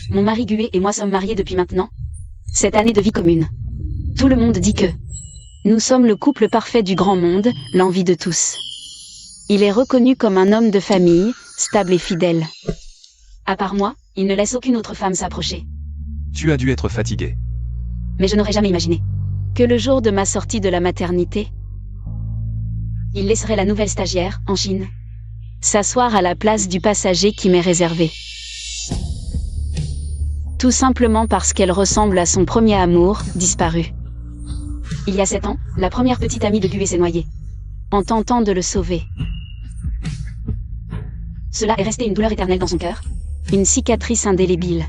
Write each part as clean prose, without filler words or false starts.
Mon mari Gué et moi sommes mariés depuis maintenant cette année de vie commune. Tout le monde dit que nous sommes le couple parfait du grand monde, l'envie de tous. Il est reconnu comme un homme de famille, stable et fidèle. À part moi, il ne laisse aucune autre femme s'approcher. Tu as dû être fatigué. Mais je n'aurais jamais imaginé que le jour de ma sortie de la maternité, il laisserait la nouvelle stagiaire, en Chine, s'asseoir à la place du passager qui m'est réservé. Tout simplement parce qu'elle ressemble à son premier amour, disparu. Il y a 7 ans, la première petite amie de Gué s'est noyée, en tentant de le sauver. Cela est resté une douleur éternelle dans son cœur, une cicatrice indélébile.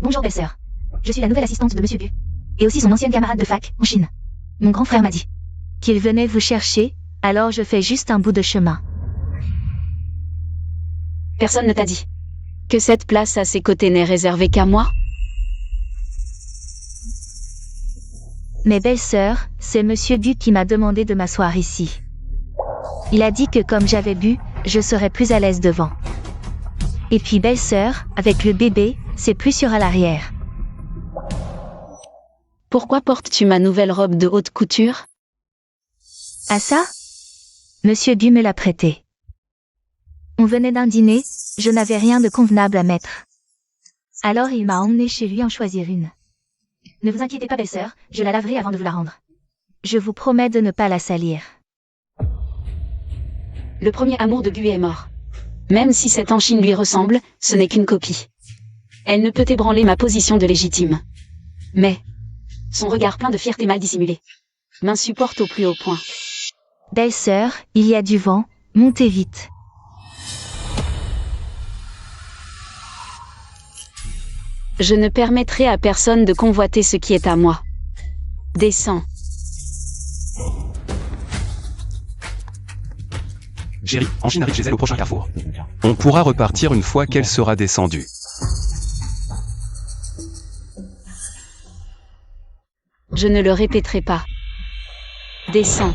Bonjour belle-sœur. Je suis la nouvelle assistante de Monsieur Bu. Et aussi son ancienne camarade de fac, en Chine. Mon grand frère m'a dit qu'il venait vous chercher, alors je fais juste un bout de chemin. Personne ne t'a dit que cette place à ses côtés n'est réservée qu'à moi? Mais belle-sœur, c'est Monsieur Bu qui m'a demandé de m'asseoir ici. Il a dit que comme j'avais bu, je serais plus à l'aise devant. Et puis belle-sœur, avec le bébé, c'est plus sûr à l'arrière. Pourquoi portes-tu ma nouvelle robe de haute couture? Ah ça? Monsieur Bu me l'a prêté. On venait d'un dîner, je n'avais rien de convenable à mettre. Alors il m'a emmené chez lui en choisir une. Ne vous inquiétez pas belle-sœur, je la laverai avant de vous la rendre. Je vous promets de ne pas la salir. Le premier amour de Gué est mort. Même si cette en Chine lui ressemble, ce n'est qu'une copie. Elle ne peut ébranler ma position de légitime. Mais son regard plein de fierté mal dissimulée m'insupporte au plus haut point. Belle-sœur, il y a du vent, montez vite. Je ne permettrai à personne de convoiter ce qui est à moi. Descends. Chérie, en Chine arrive chez elle au prochain carrefour. On pourra repartir une fois qu'elle sera descendue. Je ne le répéterai pas. Descends.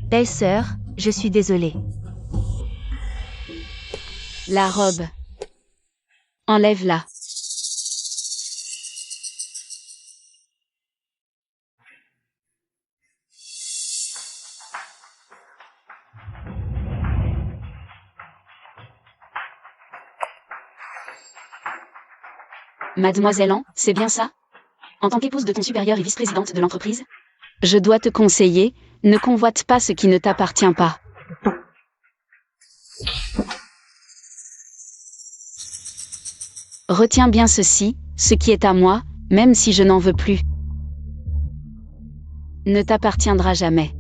Belle-sœur, je suis désolée. La robe. Enlève-la. Mademoiselle An, c'est bien ça? En tant qu'épouse de ton supérieur et vice-présidente de l'entreprise? Je dois te conseiller, ne convoite pas ce qui ne t'appartient pas. Retiens bien ceci, ce qui est à moi, même si je n'en veux plus, ne t'appartiendra jamais.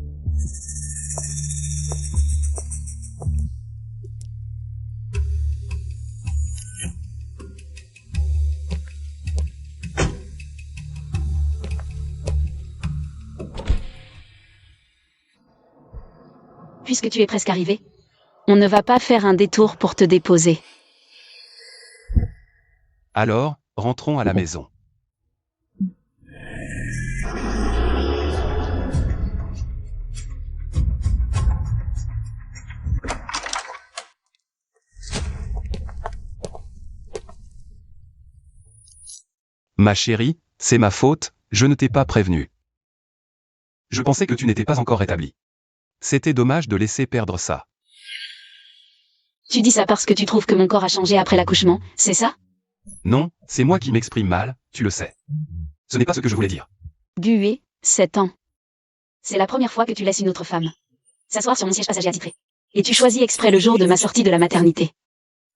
Puisque tu es presque arrivé, on ne va pas faire un détour pour te déposer. Alors, rentrons à la maison. Ma chérie, c'est ma faute, je ne t'ai pas prévenu. Je pensais que tu n'étais pas encore rétablie. C'était dommage de laisser perdre ça. Tu dis ça parce que tu trouves que mon corps a changé après l'accouchement, c'est ça? Non, c'est moi qui m'exprime mal, tu le sais. Ce n'est pas ce que je voulais dire. Gué, 7 ans. C'est la première fois que tu laisses une autre femme s'asseoir sur mon siège passager attitré. Et tu choisis exprès le jour de ma sortie de la maternité.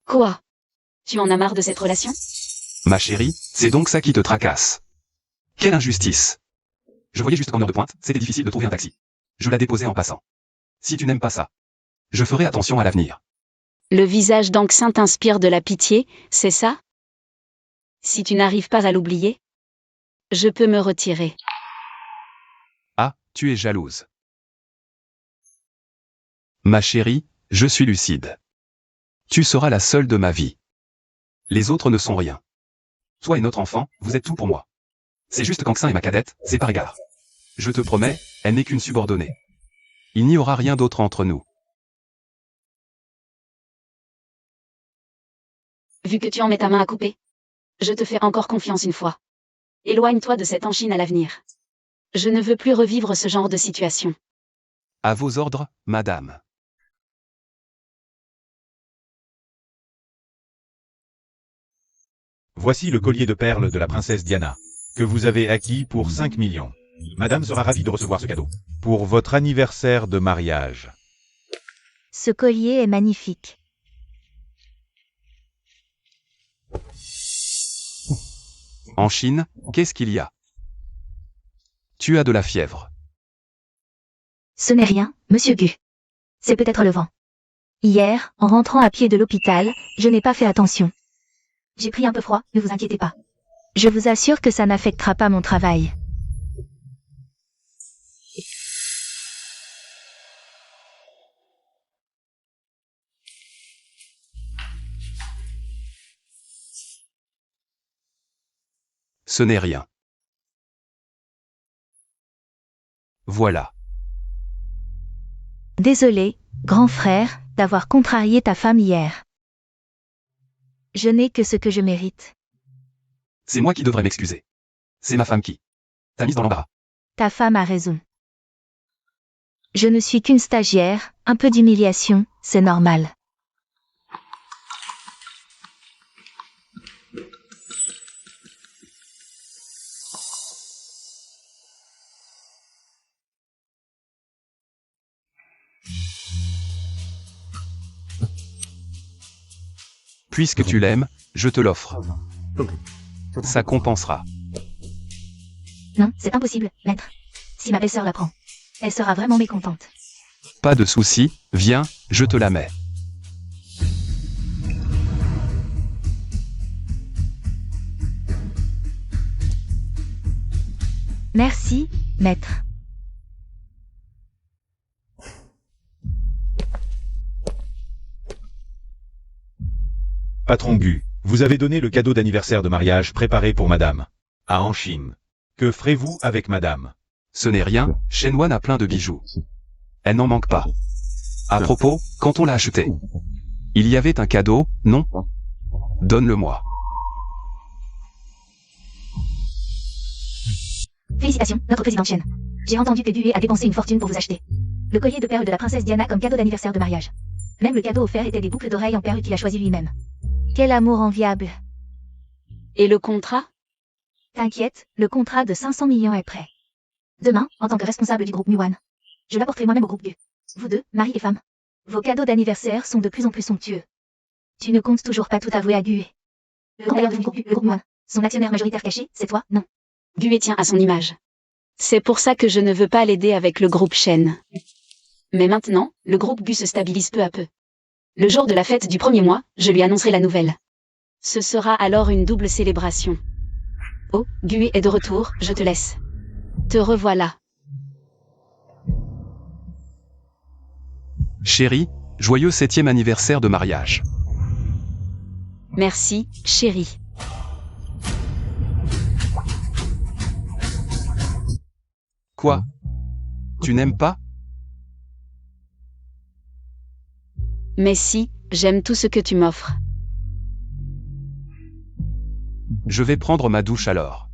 Quoi? Tu en as marre de cette relation? Ma chérie, c'est donc ça qui te tracasse. Quelle injustice. Je voyais juste qu'en heure de pointe, c'était difficile de trouver un taxi. Je la déposais en passant. Si tu n'aimes pas ça, je ferai attention à l'avenir. Le visage d'Anxin t'inspire de la pitié, c'est ça? Si tu n'arrives pas à l'oublier, je peux me retirer. Ah, tu es jalouse. Ma chérie, je suis lucide. Tu seras la seule de ma vie. Les autres ne sont rien. Toi et notre enfant, vous êtes tout pour moi. C'est juste qu'Anxin est ma cadette, c'est par égard. Je te promets, elle n'est qu'une subordonnée. Il n'y aura rien d'autre entre nous. Vu que tu en mets ta main à couper, je te fais encore confiance une fois. Éloigne-toi de cette enchine à l'avenir. Je ne veux plus revivre ce genre de situation. À vos ordres, madame. Voici le collier de perles de la princesse Diana, que vous avez acquis pour 5 millions. Madame sera ravie de recevoir ce cadeau. Pour votre anniversaire de mariage. Ce collier est magnifique. En Chine, qu'est-ce qu'il y a? Tu as de la fièvre. Ce n'est rien, monsieur Gu. C'est peut-être le vent. Hier, en rentrant à pied de l'hôpital, je n'ai pas fait attention. J'ai pris un peu froid, ne vous inquiétez pas. Je vous assure que ça n'affectera pas mon travail. Ce n'est rien. Voilà. Désolé, grand frère, d'avoir contrarié ta femme hier. Je n'ai que ce que je mérite. C'est moi qui devrais m'excuser. C'est ma femme qui t'a mise dans l'embarras. Ta femme a raison. Je ne suis qu'une stagiaire, un peu d'humiliation, c'est normal. Puisque tu l'aimes, je te l'offre. Ça compensera. Non, c'est impossible, maître. Si ma belle-sœur l'apprend, elle sera vraiment mécontente. Pas de souci, viens, je te la mets. Merci, maître. Patron Gu, vous avez donné le cadeau d'anniversaire de mariage préparé pour madame. À Anchine. Que ferez-vous avec madame? Ce n'est rien, Shenwan a plein de bijoux. Elle n'en manque pas. À propos, quand on l'a acheté, il y avait un cadeau, non? Donne-le-moi. Félicitations, notre présidente Chen. J'ai entendu que Gue a dépensé une fortune pour vous acheter le collier de perles de la princesse Diana comme cadeau d'anniversaire de mariage. Même le cadeau offert était des boucles d'oreilles en perles qu'il a choisi lui-même. Quel amour enviable. Et le contrat? T'inquiète, le contrat de 500 millions est prêt. Demain, en tant que responsable du groupe Muan, je l'apporterai moi-même au groupe Gu. Vous deux, mari et femme. Vos cadeaux d'anniversaire sont de plus en plus somptueux. Tu ne comptes toujours pas tout avouer à Gue. Le grand maire du groupe, le groupe Muan. Son actionnaire majoritaire caché, c'est toi, non? Gue tient à son image. C'est pour ça que je ne veux pas l'aider avec le groupe Shen. Mais maintenant, le groupe Gu se stabilise peu à peu. Le jour de la fête du premier mois, je lui annoncerai la nouvelle. Ce sera alors une double célébration. Oh, Gue est de retour, je te laisse. Te revoilà. Chérie, joyeux 7e anniversaire de mariage. Merci, chérie. Quoi? Tu n'aimes pas? Mais si, j'aime tout ce que tu m'offres. Je vais prendre ma douche alors.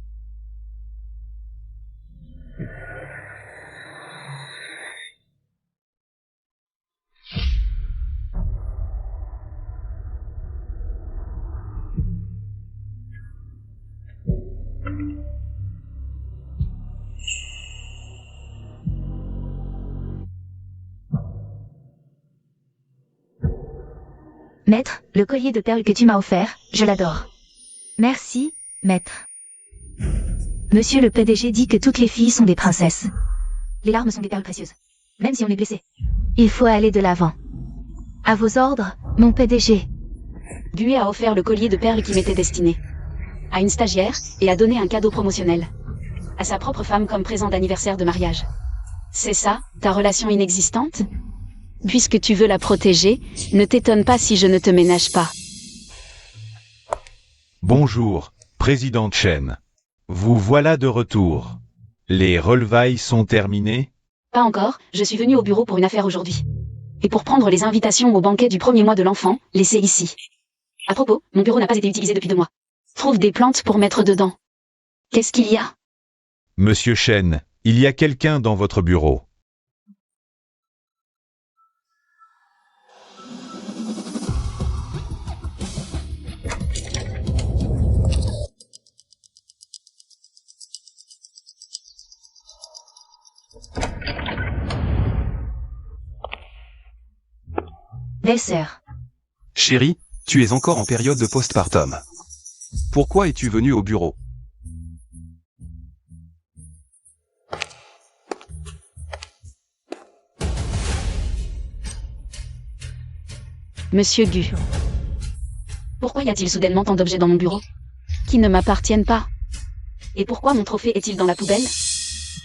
Maître, le collier de perles que tu m'as offert, je l'adore. Merci, maître. Monsieur le PDG dit que toutes les filles sont des princesses. Les larmes sont des perles précieuses, même si on est blessé. Il faut aller de l'avant. À vos ordres, mon PDG. Gue a offert le collier de perles qui m'était destiné à une stagiaire et a donné un cadeau promotionnel à sa propre femme comme présent d'anniversaire de mariage. C'est ça, ta relation inexistante? Puisque tu veux la protéger, ne t'étonne pas si je ne te ménage pas. Bonjour, Président Chen. Vous voilà de retour. Les relevailles sont terminées? Pas encore, je suis venue au bureau pour une affaire aujourd'hui. Et pour prendre les invitations au banquet du premier mois de l'enfant, laissez ici. À propos, mon bureau n'a pas été utilisé depuis 2 mois. Trouve des plantes pour mettre dedans. Qu'est-ce qu'il y a? Monsieur Chen, il y a quelqu'un dans votre bureau. Belle-sœur. Chérie, tu es encore en période de postpartum. Pourquoi es-tu venue au bureau? Monsieur Gu. Pourquoi y a-t-il soudainement tant d'objets dans mon bureau? Qui ne m'appartiennent pas? Et pourquoi mon trophée est-il dans la poubelle?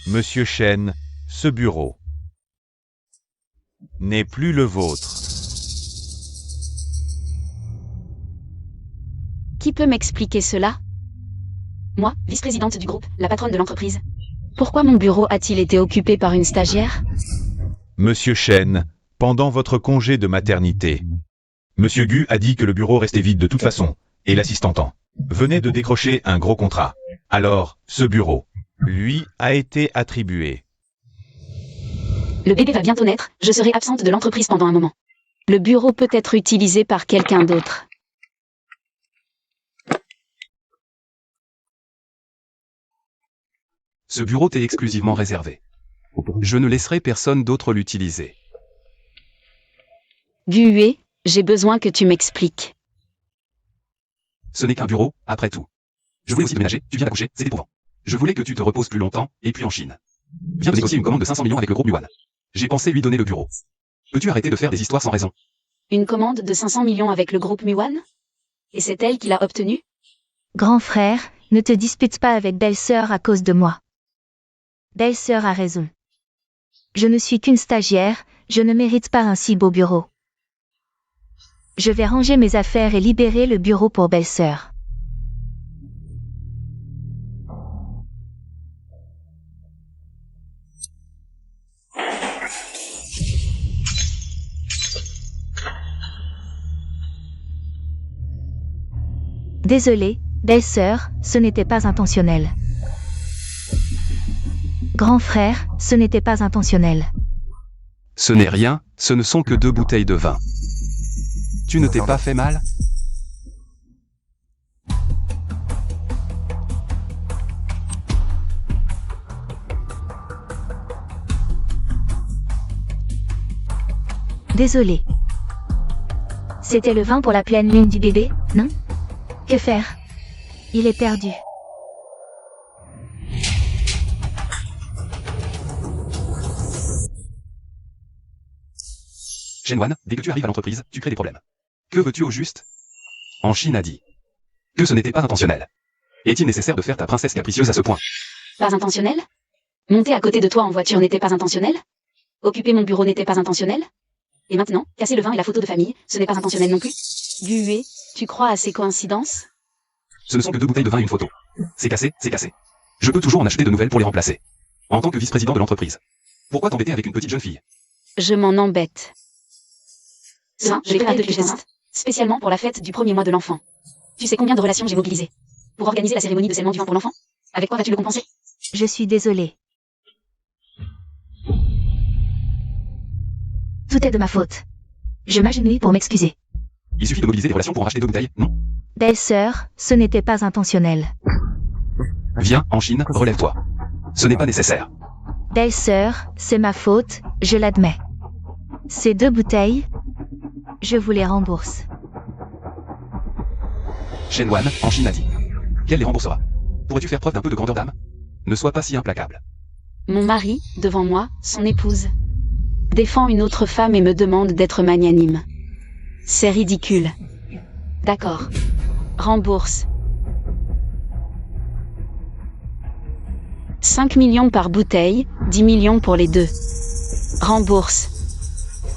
Monsieur Chen, ce bureau n'est plus le vôtre. Qui peut m'expliquer cela? Moi, vice-présidente du groupe, la patronne de l'entreprise. Pourquoi mon bureau a-t-il été occupé par une stagiaire? Monsieur Chen, pendant votre congé de maternité, Monsieur Gu a dit que le bureau restait vide de toute façon, et l'assistantant venait de décrocher un gros contrat. Alors, ce bureau, lui, a été attribué. Le bébé va bientôt naître, je serai absente de l'entreprise pendant un moment. Le bureau peut être utilisé par quelqu'un d'autre. Ce bureau t'est exclusivement réservé. Je ne laisserai personne d'autre l'utiliser. Gue, j'ai besoin que tu m'expliques. Ce n'est qu'un bureau, après tout. Je voulais aussi déménager, tu viens d'accoucher, c'est éprouvant. Je voulais que tu te reposes plus longtemps, et puis en Chine. Viens de négocier une commande de 500 millions avec le groupe Yuan. J'ai pensé lui donner le bureau. Peux-tu arrêter de faire des histoires sans raison? Une commande de 500 millions avec le groupe Muan? Et c'est elle qui l'a obtenue? Grand frère, ne te dispute pas avec belle-sœur à cause de moi. Belle-sœur a raison. Je ne suis qu'une stagiaire, je ne mérite pas un si beau bureau. Je vais ranger mes affaires et libérer le bureau pour belle-sœur. Désolé, belle-sœur, ce n'était pas intentionnel. Grand frère, ce n'était pas intentionnel. Ce n'est rien, ce ne sont que 2 bouteilles de vin. Tu ne t'es pas fait mal? Désolé. C'était le vin pour la pleine lune du bébé, non? Que faire? Il est perdu. Shenwan, dès que tu arrives à l'entreprise, tu crées des problèmes. Que veux-tu au juste? En Chine a dit que ce n'était pas intentionnel. Est-il nécessaire de faire ta princesse capricieuse à ce point? Pas intentionnel? Monter à côté de toi en voiture n'était pas intentionnel? Occuper mon bureau n'était pas intentionnel? Et maintenant, casser le vin et la photo de famille, ce n'est pas intentionnel non plus? Gue, tu crois à ces coïncidences? Ce ne sont que 2 bouteilles de vin et une photo. C'est cassé, c'est cassé. Je peux toujours en acheter de nouvelles pour les remplacer. En tant que vice-président de l'entreprise. Pourquoi t'embêter avec une petite jeune fille? Je m'en embête. Ça, je l'ai préparé depuis gestes, spécialement pour la fête du premier mois de l'enfant. Tu sais combien de relations j'ai mobilisées pour organiser la cérémonie de scellement du vin pour l'enfant? Avec quoi vas-tu le compenser? Je suis désolée. Tout est de ma faute. Je m'agenouille pour m'excuser. Il suffit de mobiliser des relations pour en racheter 2 bouteilles, non? Belle-sœur, ce n'était pas intentionnel. Viens, en Chine, relève-toi. Ce n'est pas nécessaire. Belle-sœur, c'est ma faute, je l'admets. Ces 2 bouteilles, je vous les rembourse. Shenwan, en Chine a dit qu'elle les remboursera. Pourrais-tu faire preuve d'un peu de grandeur d'âme? Ne sois pas si implacable. Mon mari, devant moi, son épouse, défend une autre femme et me demande d'être magnanime. C'est ridicule. D'accord. Rembourse. 5 millions par bouteille, 10 millions pour les 2. Rembourse.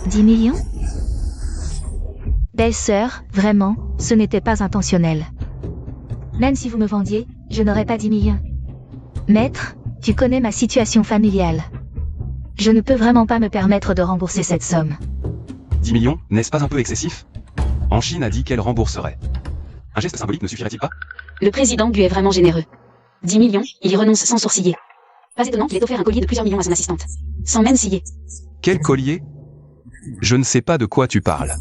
10 millions? Belle-sœur, vraiment, ce n'était pas intentionnel. Même si vous me vendiez, je n'aurais pas 10 millions. Maître, tu connais ma situation familiale. Je ne peux vraiment pas me permettre de rembourser cette somme. 10 millions, n'est-ce pas un peu excessif? En Chine a dit qu'elle rembourserait. Un geste symbolique ne suffirait-il pas? Le président Gu est vraiment généreux. 10 millions, il y renonce sans sourciller. Pas étonnant qu'il ait offert un collier de plusieurs millions à son assistante. Sans même scier. Quel collier? Je ne sais pas de quoi tu parles.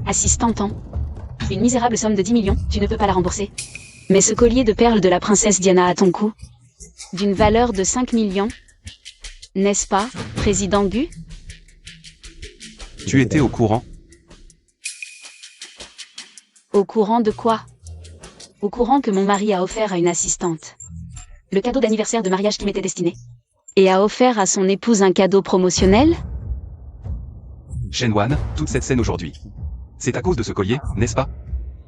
Assistante, une misérable somme de 10 millions, tu ne peux pas la rembourser. Mais ce collier de perles de la princesse Diana à ton cou, d'une valeur de 5 millions, n'est-ce pas, président Gu? Tu étais au courant? Au courant de quoi? Au courant que mon mari a offert à une assistante le cadeau d'anniversaire de mariage qui m'était destiné. Et a offert à son épouse un cadeau promotionnel? Shen Wan, toute cette scène aujourd'hui. C'est à cause de ce collier, n'est-ce pas?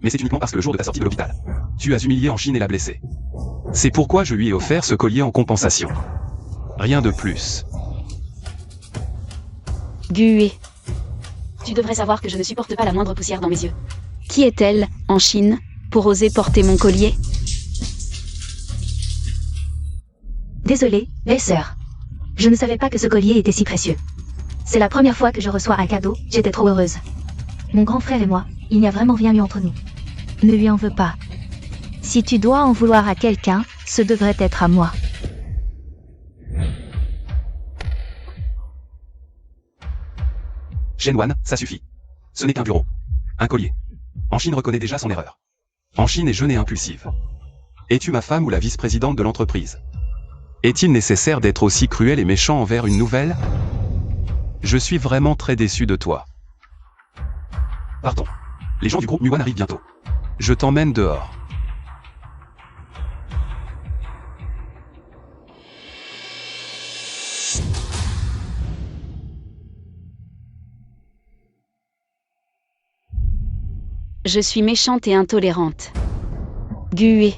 Mais c'est uniquement parce que le jour de ta sortie de l'hôpital, tu as humilié en Chine et l'as blessé. C'est pourquoi je lui ai offert ce collier en compensation. Rien de plus. Gue. Tu devrais savoir que je ne supporte pas la moindre poussière dans mes yeux. Qui est-elle, en Chine, pour oser porter mon collier? Désolée, belle-sœur. Je ne savais pas que ce collier était si précieux. C'est la première fois que je reçois un cadeau, j'étais trop heureuse. Mon grand frère et moi, il n'y a vraiment rien eu entre nous. Ne lui en veux pas. Si tu dois en vouloir à quelqu'un, ce devrait être à moi. Shen Wan, ça suffit. Ce n'est qu'un bureau. Un collier. En Chine reconnaît déjà son erreur. En Chine est jeune et impulsive. Es-tu ma femme ou la vice-présidente de l'entreprise? Est-il nécessaire d'être aussi cruel et méchant envers une nouvelle? Je suis vraiment très déçu de toi. Partons. Les gens du groupe Muan arrivent bientôt. Je t'emmène dehors. Je suis méchante et intolérante. Gue.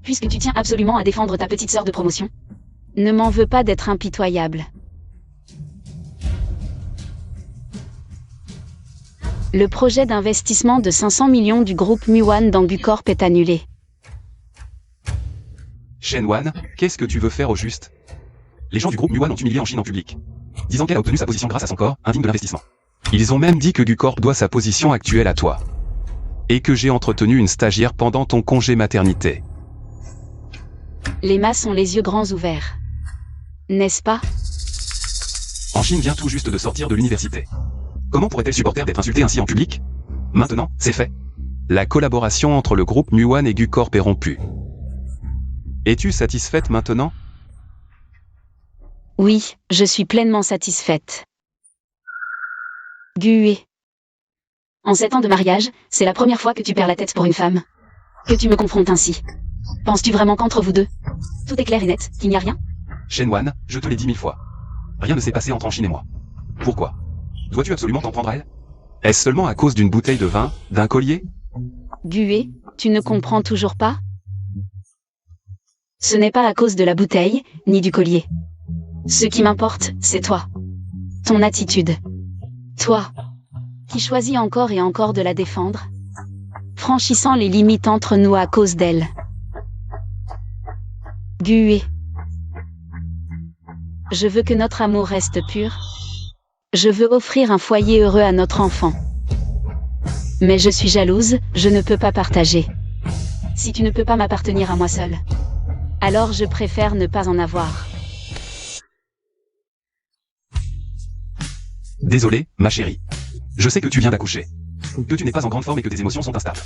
Puisque tu tiens absolument à défendre ta petite sœur de promotion, ne m'en veux pas d'être impitoyable. Le projet d'investissement de 500 millions du groupe Muan dans Gucorp est annulé. Shen Wan, qu'est-ce que tu veux faire au juste? Les gens du groupe Muan ont humilié en Chine en public, disant qu'elle a obtenu sa position grâce à son corps, indigne de l'investissement. Ils ont même dit que Gucorp doit sa position actuelle à toi. Et que j'ai entretenu une stagiaire pendant ton congé maternité. Les masses ont les yeux grands ouverts. N'est-ce pas? En Chine vient tout juste de sortir de l'université. Comment pourrait-elle supporter d'être insultée ainsi en public? Maintenant, c'est fait. La collaboration entre le groupe Muan et Gucorp est rompue. Es-tu satisfaite maintenant? Oui, je suis pleinement satisfaite. Gue. En 7 ans de mariage, c'est la première fois que tu perds la tête pour une femme. Que tu me confrontes ainsi. Penses-tu vraiment qu'entre vous deux, tout est clair et net, qu'il n'y a rien? Shen Wan, je te l'ai dit 1000 fois. Rien ne s'est passé entre Chine et moi. Pourquoi? Dois-tu absolument t'en prendre à elle? Est-ce seulement à cause d'une bouteille de vin, d'un collier? Gue, tu ne comprends toujours pas? Ce n'est pas à cause de la bouteille, ni du collier. Ce qui m'importe, c'est toi. Ton attitude. Toi, qui choisis encore et encore de la défendre, franchissant les limites entre nous à cause d'elle. Gue. Je veux que notre amour reste pur. Je veux offrir un foyer heureux à notre enfant. Mais je suis jalouse, je ne peux pas partager. Si tu ne peux pas m'appartenir à moi seule, alors je préfère ne pas en avoir. Désolé, ma chérie. Je sais que tu viens d'accoucher. Que tu n'es pas en grande forme et que tes émotions sont instables.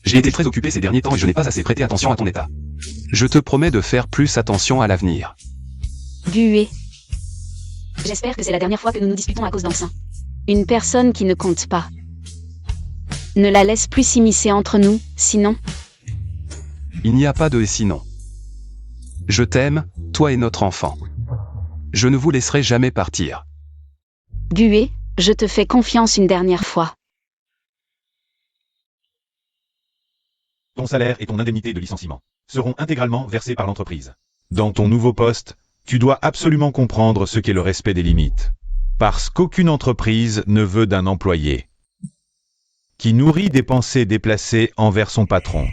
J'ai été très occupé ces derniers temps et je n'ai pas assez prêté attention à ton état. Je te promets de faire plus attention à l'avenir. Gue. J'espère que c'est la dernière fois que nous nous disputons à cause d'un sein. Une personne qui ne compte pas. Ne la laisse plus s'immiscer entre nous, sinon... Il n'y a pas de sinon. Je t'aime, toi et notre enfant. Je ne vous laisserai jamais partir. Gue, je te fais confiance une dernière fois. Ton salaire et ton indemnité de licenciement seront intégralement versés par l'entreprise. Dans ton nouveau poste, tu dois absolument comprendre ce qu'est le respect des limites. Parce qu'aucune entreprise ne veut d'un employé qui nourrit des pensées déplacées envers son patron.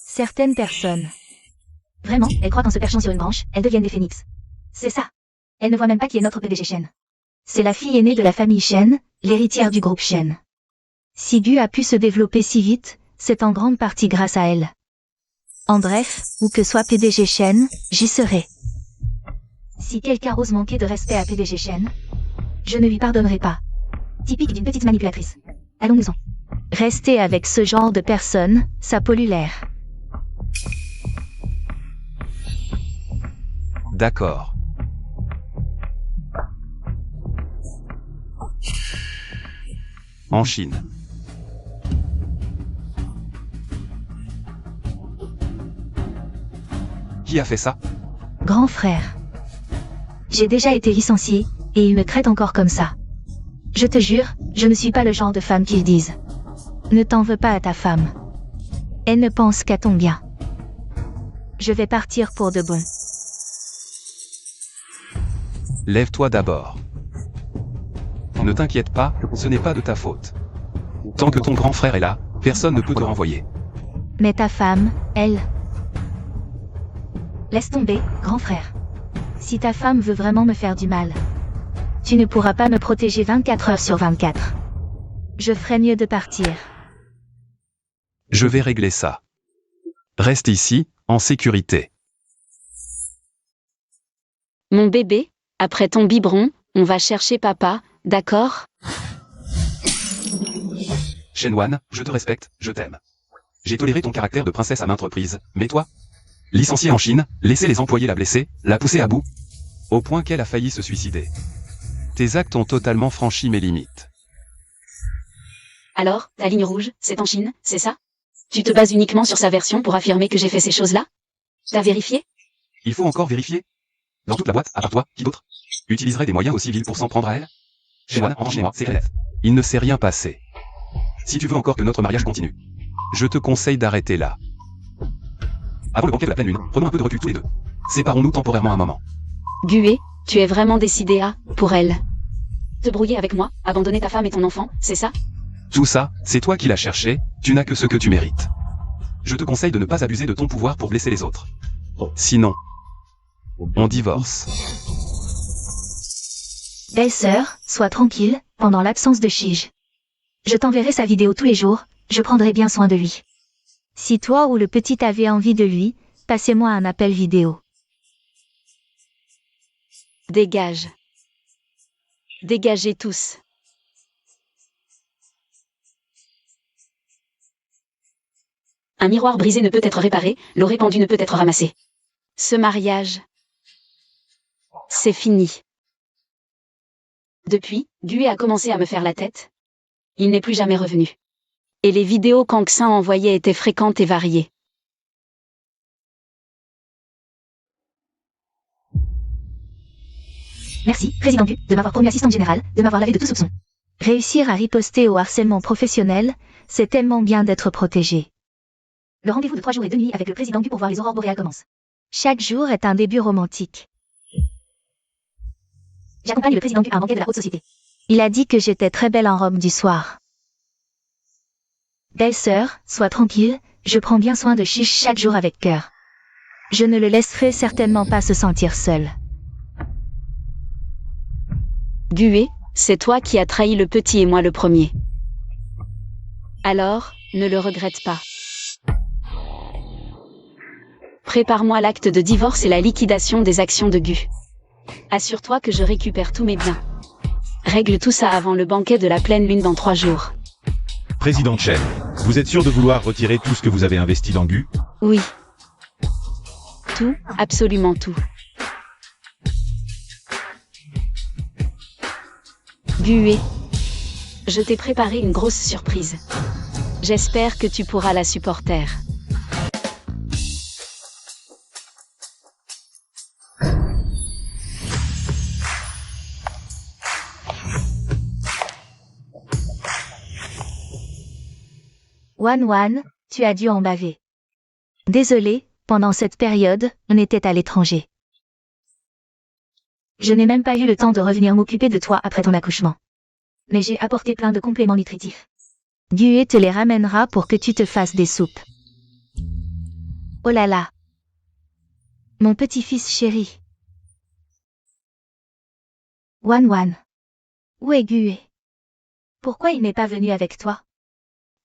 Certaines personnes. Vraiment, elles croient qu'en se perchant sur une branche, elles deviennent des phénix. C'est ça. Elles ne voient même pas qui est notre PDG Shen. C'est la fille aînée de la famille Shen, l'héritière du groupe Shen. Si Gu a pu se développer si vite, c'est en grande partie grâce à elle. En bref, où que soit PDG Shen, j'y serai. Si quelqu'un ose manquer de respect à PDG Shen, je ne lui pardonnerai pas. Typique d'une petite manipulatrice. Allons-nous-en. Rester avec ce genre de personnes, ça pollue l'air. D'accord. En Chine. Qui a fait ça? Grand frère. J'ai déjà été licenciée, et ils me traitent encore comme ça. Je te jure, je ne suis pas le genre de femme qu'ils disent. Ne t'en veux pas à ta femme. Elle ne pense qu'à ton bien. Je vais partir pour de bon. Lève-toi d'abord. Ne t'inquiète pas, ce n'est pas de ta faute. Tant que ton grand frère est là, personne ne peut te renvoyer. Mais ta femme, elle... Laisse tomber, grand frère. Si ta femme veut vraiment me faire du mal, tu ne pourras pas me protéger 24 heures sur 24. Je ferais mieux de partir. Je vais régler ça. Reste ici, en sécurité. Mon bébé, après ton biberon, on va chercher papa, d'accord? Shenwan, je te respecte, je t'aime. J'ai toléré ton caractère de princesse à maintes reprises, mais toi? Licenciée en Chine, laisser les employés la blesser, la pousser à bout, au point qu'elle a failli se suicider. Tes actes ont totalement franchi mes limites. Alors, la ligne rouge, c'est en Chine, c'est ça? Tu te bases uniquement sur sa version pour affirmer que j'ai fait ces choses-là? T'as vérifié? Il faut encore vérifier? Dans toute la boîte, à part toi, qui d'autre utiliserait des moyens aussi vils pour s'en prendre à elle? Shenwan, enchaînez-moi, c'est clair. Il ne s'est rien passé. Si tu veux encore que notre mariage continue, je te conseille d'arrêter là. Avant le banquet de la pleine lune, prenons un peu de recul tous les deux. Séparons-nous temporairement un moment. Gué, tu es vraiment décidé à, pour elle, te brouiller avec moi, abandonner ta femme et ton enfant, c'est ça? Tout ça, c'est toi qui l'as cherché, tu n'as que ce que tu mérites. Je te conseille de ne pas abuser de ton pouvoir pour blesser les autres. Sinon, on divorce. Belle-sœur, sois tranquille, pendant l'absence de Shige. Je t'enverrai sa vidéo tous les jours, je prendrai bien soin de lui. Si toi ou le petit avez envie de lui, passez-moi un appel vidéo. Dégage. Dégagez tous. Un miroir brisé ne peut être réparé, l'eau répandue ne peut être ramassée. Ce mariage, c'est fini. Depuis, Gue a commencé à me faire la tête. Il n'est plus jamais revenu. Et les vidéos qu'Anxin envoyait étaient fréquentes et variées. Merci, Président Gu, de m'avoir promu assistante générale, de m'avoir lavé de tout soupçon. Réussir à riposter au harcèlement professionnel, c'est tellement bien d'être protégé. Le rendez-vous de 3 jours et 2 nuits avec le Président Gu pour voir les aurores boréales commence. Chaque jour est un début romantique. J'accompagne le Président Gu à un banquet de la haute société. Il a dit que j'étais très belle en robe du soir. Belle-sœur, sois tranquille, je prends bien soin de Chiche chaque jour avec cœur. Je ne le laisserai certainement pas se sentir seul. Gue, c'est toi qui as trahi le petit et moi le premier. Alors, ne le regrette pas. Prépare-moi l'acte de divorce et la liquidation des actions de Gu. Assure-toi que je récupère tous mes biens. Règle tout ça avant le banquet de la pleine lune dans 3 jours. Président Chen, vous êtes sûr de vouloir retirer tout ce que vous avez investi dans Gu? Oui. Tout, absolument tout. Gue, je t'ai préparé une grosse surprise. J'espère que tu pourras la supporter. Wan, tu as dû en baver. Désolé, pendant cette période, on était à l'étranger. Je n'ai même pas eu le temps de revenir m'occuper de toi après ton accouchement. Mais j'ai apporté plein de compléments nutritifs. Gue te les ramènera pour que tu te fasses des soupes. Oh là là. Mon petit-fils chéri. Wan. Où est Gue? Pourquoi il n'est pas venu avec toi?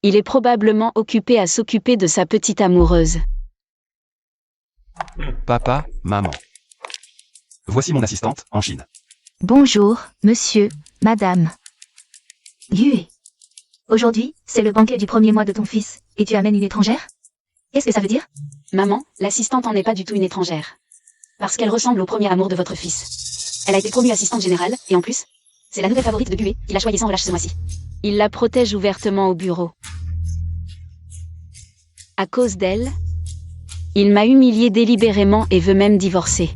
Il est probablement occupé à s'occuper de sa petite amoureuse. Papa, maman. Voici mon assistante, en Chine. Bonjour, monsieur, madame. Gue. Aujourd'hui, c'est le banquet du premier mois de ton fils, et tu amènes une étrangère? Qu'est-ce que ça veut dire? Maman, l'assistante en n'est pas du tout une étrangère. Parce qu'elle ressemble au premier amour de votre fils. Elle a été promue assistante générale, et en plus, c'est la nouvelle favorite de Gue, qui l'a choisie sans relâche ce mois-ci. Il la protège ouvertement au bureau. À cause d'elle, il m'a humilié délibérément et veut même divorcer.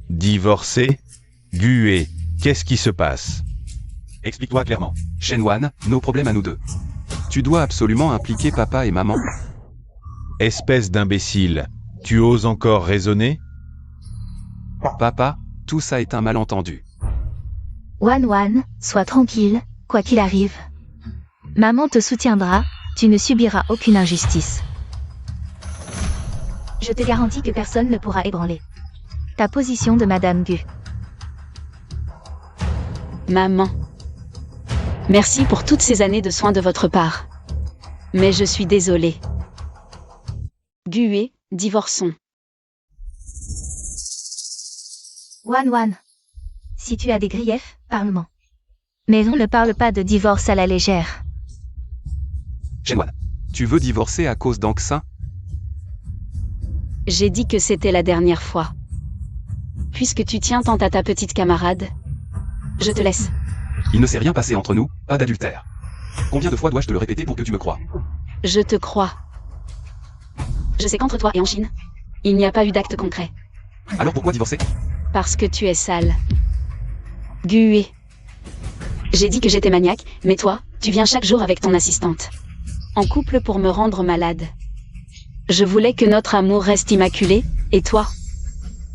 Divorcé? Gue, qu'est-ce qui se passe? Explique-toi clairement. Shenwan, nos problèmes à nous deux. Tu dois absolument impliquer papa et maman. Espèce d'imbécile, tu oses encore raisonner? Papa, tout ça est un malentendu. Wan, sois tranquille, quoi qu'il arrive. Maman te soutiendra, tu ne subiras aucune injustice. Je te garantis que personne ne pourra ébranler ta position de Madame Gue. Maman. Merci pour toutes ces années de soins de votre part. Mais je suis désolée. Gue, divorçons. Wan. Si tu as des griefs, parle-moi. Mais on ne parle pas de divorce à la légère. Shenwan, tu veux divorcer à cause d'Anksin? J'ai dit que c'était la dernière fois. Puisque tu tiens tant à ta petite camarade, je te laisse. Il ne s'est rien passé entre nous, pas d'adultère. Combien de fois dois-je te le répéter pour que tu me croies? Je te crois. Je sais qu'entre toi et en Chine, il n'y a pas eu d'acte concret. Alors pourquoi divorcer? Parce que tu es sale. Gue. J'ai dit que j'étais maniaque, mais toi, tu viens chaque jour avec ton assistante. En couple pour me rendre malade. Je voulais que notre amour reste immaculé, et toi?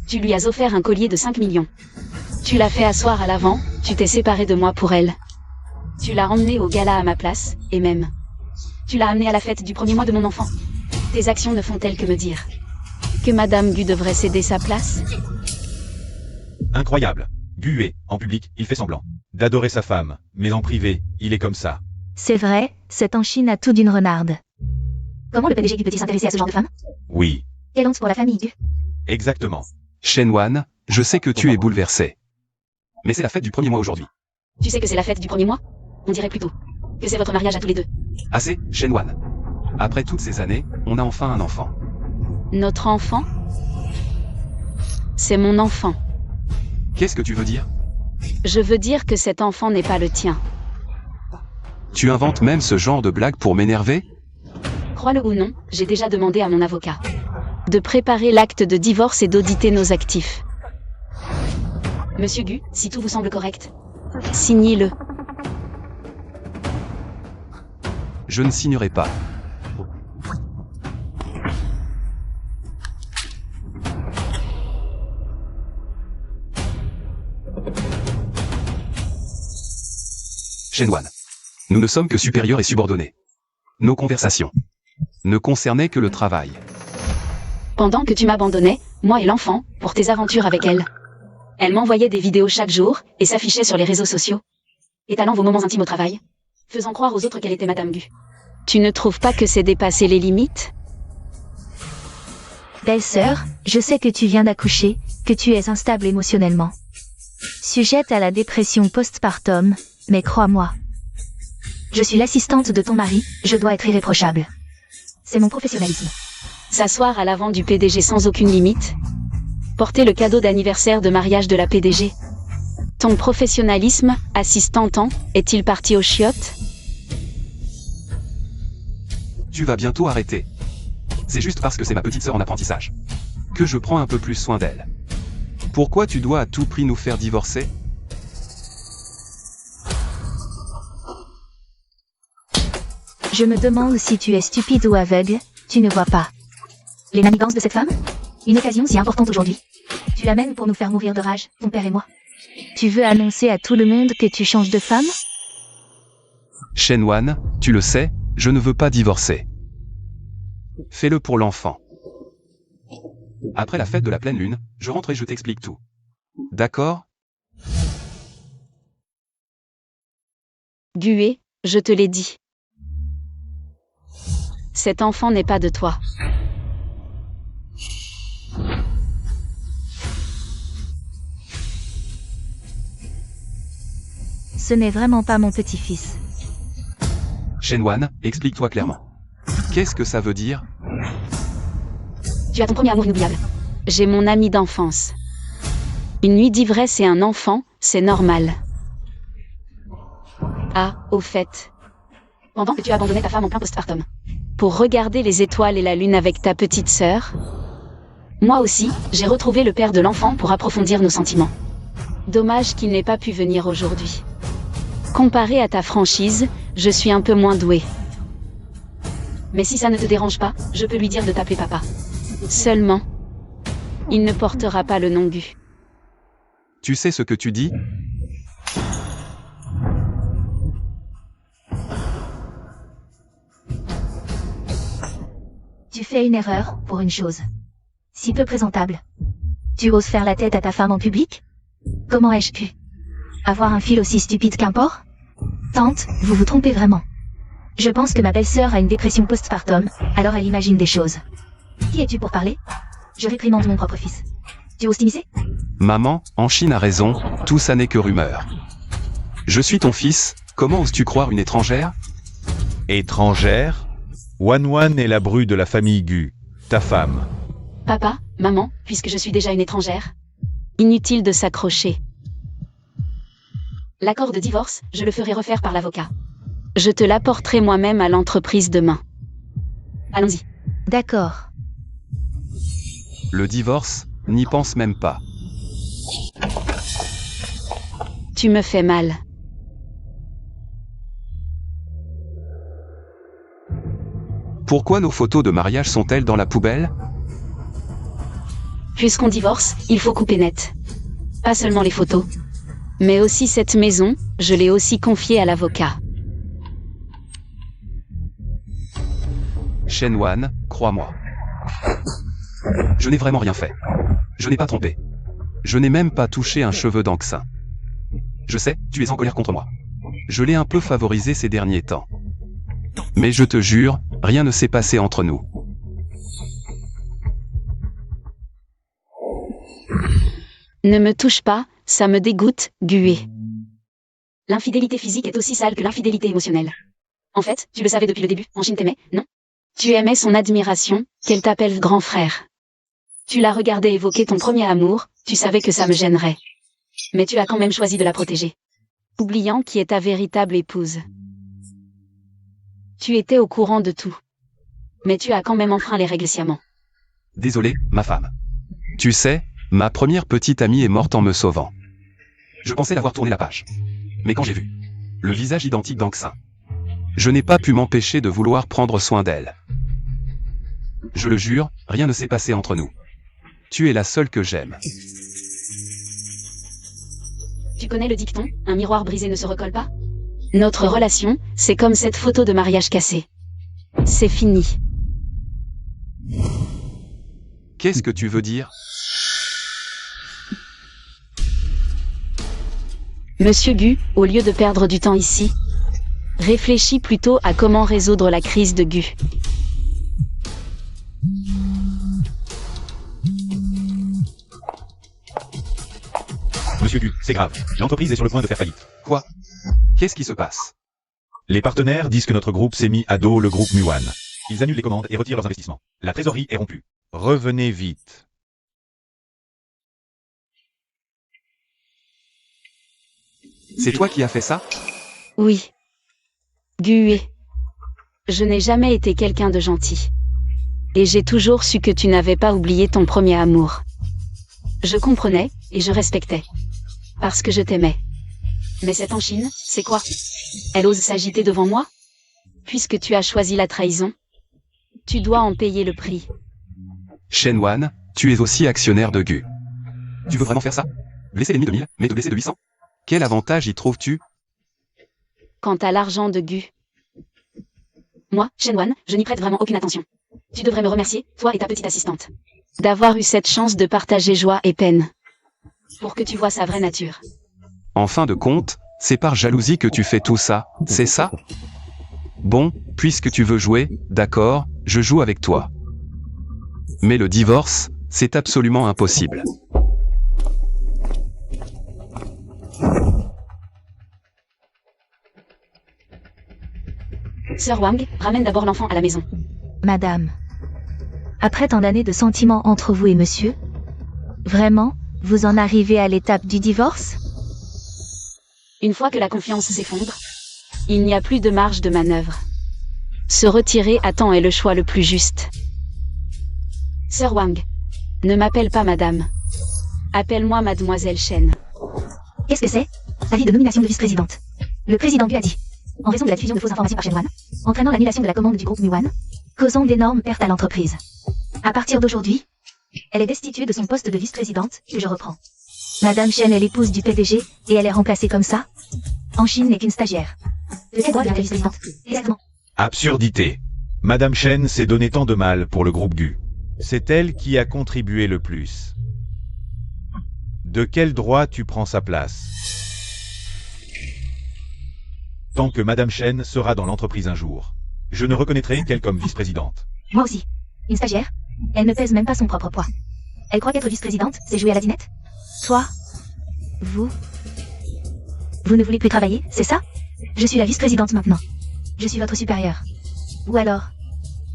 Tu lui as offert un collier de 5 millions. Tu l'as fait asseoir à l'avant, tu t'es séparé de moi pour elle. Tu l'as emmenée au gala à ma place, et même. Tu l'as amenée à la fête du premier mois de mon enfant. Tes actions ne font-elles que me dire que Madame Gue devrait céder sa place? Incroyable. Gue, en public, il fait semblant d'adorer sa femme, mais en privé, il est comme ça. C'est vrai, cette en Chine a tout d'une renarde. Comment le PDG Gue peut-il s'intéresser à ce genre de femme? Oui, Quelle honte pour la famille Gue. exactement. Shenwan, je sais que tu es bouleversé. Mais c'est la fête du premier mois aujourd'hui. Tu sais que c'est la fête du premier mois? On dirait plutôt que c'est votre mariage à tous les deux. Assez, Shenwan. Après toutes ces années, on a enfin un enfant. Notre enfant? C'est mon enfant. Qu'est-ce que tu veux dire? Je veux dire que cet enfant n'est pas le tien. Tu inventes même ce genre de blague pour m'énerver? Crois-le ou non, j'ai déjà demandé à mon avocat de préparer l'acte de divorce et d'auditer nos actifs. Monsieur Gue, si tout vous semble correct, signez-le. Je ne signerai pas. Shenwan. Nous ne sommes que supérieurs et subordonnés. Nos conversations ne concernaient que le travail. Pendant que tu m'abandonnais, moi et l'enfant, pour tes aventures avec elle. Elle m'envoyait des vidéos chaque jour, et s'affichait sur les réseaux sociaux, étalant vos moments intimes au travail, faisant croire aux autres qu'elle était Madame Gue. Tu ne trouves pas que c'est dépasser les limites? Belle-sœur, je sais que tu viens d'accoucher, que tu es instable émotionnellement. Sujette à la dépression postpartum, mais crois-moi. Je suis l'assistante de ton mari, je dois être irréprochable. C'est mon professionnalisme. S'asseoir à l'avant du PDG sans aucune limite? Porter le cadeau d'anniversaire de mariage de la PDG? Ton professionnalisme, assistant-en, est-il parti aux chiottes? Tu vas bientôt arrêter. C'est juste parce que c'est ma petite sœur en apprentissage que je prends un peu plus soin d'elle. Pourquoi tu dois à tout prix nous faire divorcer? Je me demande si tu es stupide ou aveugle, tu ne vois pas. Les manigances de cette femme? Une occasion si importante aujourd'hui. Tu l'amènes pour nous faire mourir de rage, ton père et moi. Tu veux annoncer à tout le monde que tu changes de femme? Shenwan, tu le sais, je ne veux pas divorcer. Fais-le pour l'enfant. Après la fête de la pleine lune, je rentre et je t'explique tout. D'accord? Gué, je te l'ai dit. Cet enfant n'est pas de toi. Ce n'est vraiment pas mon petit-fils. Shenwan, explique-toi clairement. Qu'est-ce que ça veut dire? Tu as ton premier amour inoubliable. J'ai mon ami d'enfance. Une nuit d'ivresse et un enfant, c'est normal. Ah, au fait. Pendant que tu abandonnais ta femme en plein postpartum. Pour regarder les étoiles et la lune avec ta petite sœur. Moi aussi, j'ai retrouvé le père de l'enfant pour approfondir nos sentiments. Dommage qu'il n'ait pas pu venir aujourd'hui. Comparé à ta franchise, je suis un peu moins douée. Mais si ça ne te dérange pas, je peux lui dire de t'appeler papa. Seulement, il ne portera pas le nom Gu. Tu sais ce que tu dis? Tu fais une erreur, pour une chose. Si peu présentable. Tu oses faire la tête à ta femme en public? Comment ai-je pu avoir un fil aussi stupide qu'un porc? Tante, vous vous trompez vraiment. Je pense que ma belle-sœur a une dépression postpartum, alors elle imagine des choses. Qui es-tu pour parler? Je réprimande mon propre fils. Tu oses t'immiscer? Maman, en Chine a raison, tout ça n'est que rumeur. Je suis ton fils, comment oses-tu croire une étrangère? Étrangère? Wan est la bru de la famille Gu, ta femme. Papa, maman, puisque je suis déjà une étrangère. Inutile de s'accrocher. L'accord de divorce, je le ferai refaire par l'avocat. Je te l'apporterai moi-même à l'entreprise demain. Allons-y. D'accord. Le divorce, n'y pense même pas. Tu me fais mal. Pourquoi nos photos de mariage sont-elles dans la poubelle? Puisqu'on divorce, il faut couper net. Pas seulement les photos. Mais aussi cette maison, je l'ai aussi confiée à l'avocat. Shenwan, crois-moi. Je n'ai vraiment rien fait. Je n'ai pas trompé. Je n'ai même pas touché un cheveu d'Anxin. Je sais, tu es en colère contre moi. Je l'ai un peu favorisé ces derniers temps. Mais je te jure, rien ne s'est passé entre nous. Ne me touche pas, ça me dégoûte, Gué. L'infidélité physique est aussi sale que l'infidélité émotionnelle. En fait, tu le savais depuis le début, en Chine t'aimais, non? Tu aimais son admiration, qu'elle t'appelle grand frère. Tu l'as regardé évoquer ton premier amour, tu savais que ça me gênerait. Mais tu as quand même choisi de la protéger. Oubliant qui est ta véritable épouse. Tu étais au courant de tout. Mais tu as quand même enfreint les règles sciemment. Désolé, ma femme. Tu sais, ma première petite amie est morte en me sauvant. Je pensais l'avoir tourné la page. Mais quand j'ai vu le visage identique d'Anxin, je n'ai pas pu m'empêcher de vouloir prendre soin d'elle. Je le jure, rien ne s'est passé entre nous. Tu es la seule que j'aime. Tu connais le dicton, un miroir brisé ne se recolle pas? Notre relation, c'est comme cette photo de mariage cassée. C'est fini. Qu'est-ce que tu veux dire? Monsieur Gu, au lieu de perdre du temps ici, réfléchis plutôt à comment résoudre la crise de Gu. Monsieur Gu, c'est grave. L'entreprise est sur le point de faire faillite. Quoi? Qu'est-ce qui se passe? Les partenaires disent que notre groupe s'est mis à dos le groupe Muan. Ils annulent les commandes et retirent leurs investissements. La trésorerie est rompue. Revenez vite. C'est toi qui as fait ça? Oui. Gué. Je n'ai jamais été quelqu'un de gentil. Et j'ai toujours su que tu n'avais pas oublié ton premier amour. Je comprenais, et je respectais. Parce que je t'aimais. Mais cette en Chine, c'est quoi? Elle ose s'agiter devant moi? puisque tu as choisi la trahison, tu dois en payer le prix. Shenwan, tu es aussi actionnaire de Gu. Tu veux vraiment faire ça? Blesser l'ennemi de 1000, mais te blesser de 800? Quel avantage y trouves-tu? Quant à l'argent de Gu, moi, Shenwan, je n'y prête vraiment aucune attention. Tu devrais me remercier, toi et ta petite assistante, d'avoir eu cette chance de partager joie et peine, pour que tu vois sa vraie nature. En fin de compte, c'est par jalousie que tu fais tout ça, c'est ça? Bon, puisque tu veux jouer, d'accord, je joue avec toi. Mais le divorce, c'est absolument impossible. Sœur Wang, ramène d'abord l'enfant à la maison. Madame. Après tant d'années de sentiments entre vous et monsieur, vraiment, vous en arrivez à l'étape du divorce? Une fois que la confiance s'effondre, il n'y a plus de marge de manœuvre. Se retirer à temps est le choix le plus juste. Sœur Wang, ne m'appelle pas madame. Appelle-moi mademoiselle Shen. Qu'est-ce que c'est? Avis de nomination de vice-présidente. Le président Gu a dit, en raison de la diffusion de fausses informations par Shenwan, entraînant l'annulation de la commande du groupe Muwan, causant d'énormes pertes à l'entreprise. À partir d'aujourd'hui, elle est destituée de son poste de vice-présidente, que je reprends. Madame Shen est l'épouse du PDG, et elle est remplacée comme ça. En Chine n'est qu'une stagiaire. De quel droit devient vice-présidente? Exactement. Absurdité. Madame Shen s'est donné tant de mal pour le groupe Gu. C'est elle qui a contribué le plus. De quel droit tu prends sa place? Tant que Madame Shen sera dans l'entreprise un jour, je ne reconnaîtrai qu'elle comme vice-présidente. Moi aussi. Une stagiaire? Elle ne pèse même pas son propre poids. Elle croit qu'être vice-présidente, c'est jouer à la dinette? Toi? Vous ne voulez plus travailler, c'est ça? Je suis la vice-présidente maintenant. Je suis votre supérieure. Ou alors,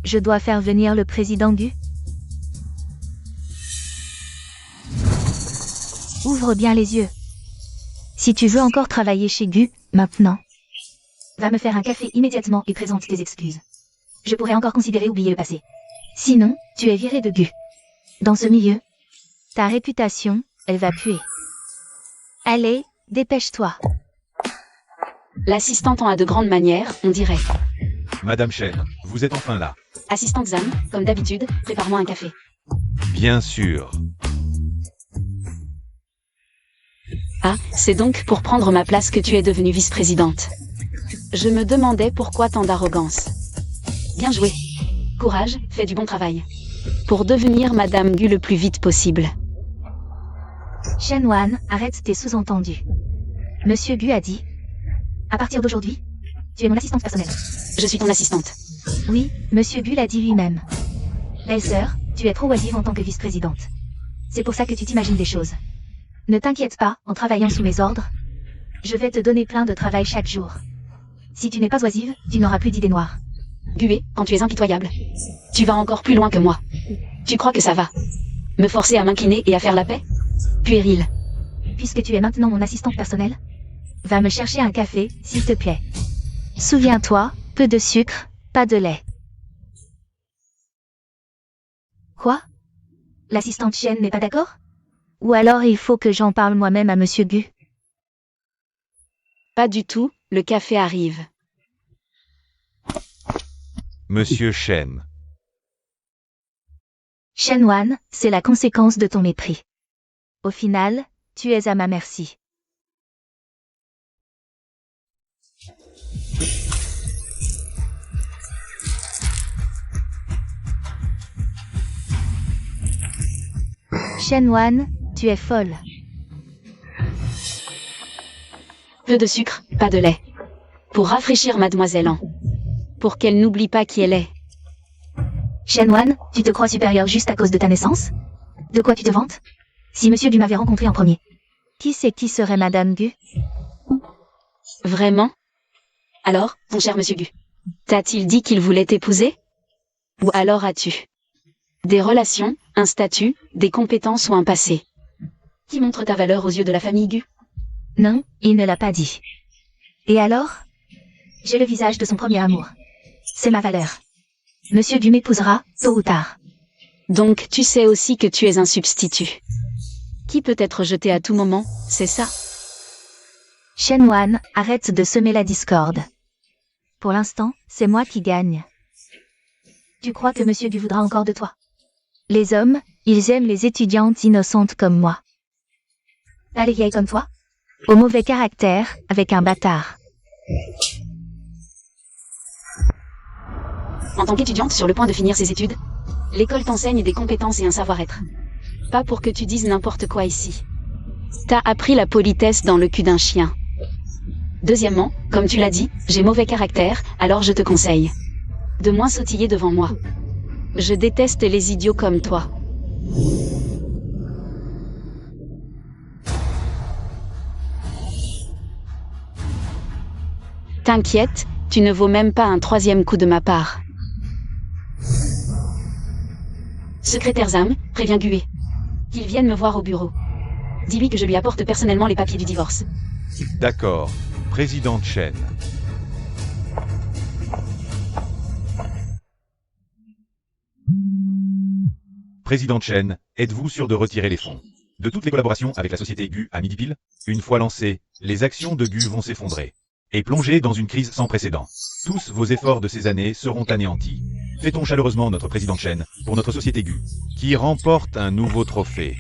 je dois faire venir le président Gu? Ouvre bien les yeux. Si tu veux encore travailler chez Gu, maintenant, va me faire un café immédiatement et présente tes excuses. Je pourrais encore considérer oublier le passé. Sinon, tu es viré de Gu. Dans ce milieu, ta réputation, elle va puer. Allez, dépêche-toi. L'assistante en a de grandes manières, on dirait. Madame Shen, vous êtes enfin là. Assistante Zhang, comme d'habitude, prépare-moi un café. Bien sûr. Ah, c'est donc pour prendre ma place que tu es devenue vice-présidente. Je me demandais pourquoi tant d'arrogance. Bien joué. Courage, fais du bon travail. Pour devenir Madame Gu le plus vite possible. Shenwan, arrête tes sous-entendus. Monsieur Gu a dit, à partir d'aujourd'hui, tu es mon assistante personnelle. Je suis ton assistante. Oui, Monsieur Gu l'a dit lui-même. Belle-sœur, tu es trop oisive en tant que vice-présidente. C'est pour ça que tu t'imagines des choses. Ne t'inquiète pas, en travaillant sous mes ordres, je vais te donner plein de travail chaque jour. Si tu n'es pas oisive, tu n'auras plus d'idées noires. Gué, quand tu es impitoyable, tu vas encore plus loin que moi. Tu crois que ça va? Me forcer à m'incliner et à faire la paix? Puéril. Puisque tu es maintenant mon assistante personnelle, va me chercher un café, s'il te plaît. Souviens-toi, peu de sucre, pas de lait. Quoi? L'assistante Shen n'est pas d'accord? Ou alors il faut que j'en parle moi-même à Monsieur Gu? Pas du tout, le café arrive. Monsieur Shen. Shenwan, c'est la conséquence de ton mépris. Au final, tu es à ma merci. Shenwan, tu es folle. Peu de sucre, pas de lait. Pour rafraîchir Mademoiselle An. Pour qu'elle n'oublie pas qui elle est. Shenwan, tu te crois supérieure juste à cause de ta naissance? De quoi tu te vantes? Si Monsieur Gu m'avait rencontré en premier, qui c'est qui serait Madame Gu? Vraiment? Alors, mon cher Monsieur Gu, t'a-t-il dit qu'il voulait t'épouser? Ou alors as-tu des relations, un statut, des compétences ou un passé qui montrent ta valeur aux yeux de la famille Gu? Non, il ne l'a pas dit. Et alors? J'ai le visage de son premier amour. C'est ma valeur. Monsieur Gu m'épousera, tôt ou tard. Donc tu sais aussi que tu es un substitut. Qui peut être jeté à tout moment, c'est ça? Shenwan, arrête de semer la discorde. Pour l'instant, c'est moi qui gagne. Tu crois que Monsieur Gu voudra encore de toi? Les hommes, ils aiment les étudiantes innocentes comme moi. Pas les vieilles comme toi? Au mauvais caractère, avec un bâtard. En tant qu'étudiante sur le point de finir ses études, l'école t'enseigne des compétences et un savoir-être. Pas pour que tu dises n'importe quoi ici. T'as appris la politesse dans le cul d'un chien. Deuxièmement, comme tu l'as dit, j'ai mauvais caractère, alors je te conseille de moins sautiller devant moi. Je déteste les idiots comme toi. T'inquiète, tu ne vaux même pas un troisième coup de ma part. Secrétaire Zam, préviens Gué. Qu'il vienne me voir au bureau. Dis-lui que je lui apporte personnellement les papiers du divorce. D'accord. Présidente Chen. Présidente Chen, êtes-vous sûr de retirer les fonds de toutes les collaborations avec la société Gu à midi pile? Une fois lancées, les actions de Gu vont s'effondrer et plonger dans une crise sans précédent. Tous vos efforts de ces années seront anéantis. Fêtons chaleureusement notre présidente Chen pour notre société Gu, qui remporte un nouveau trophée.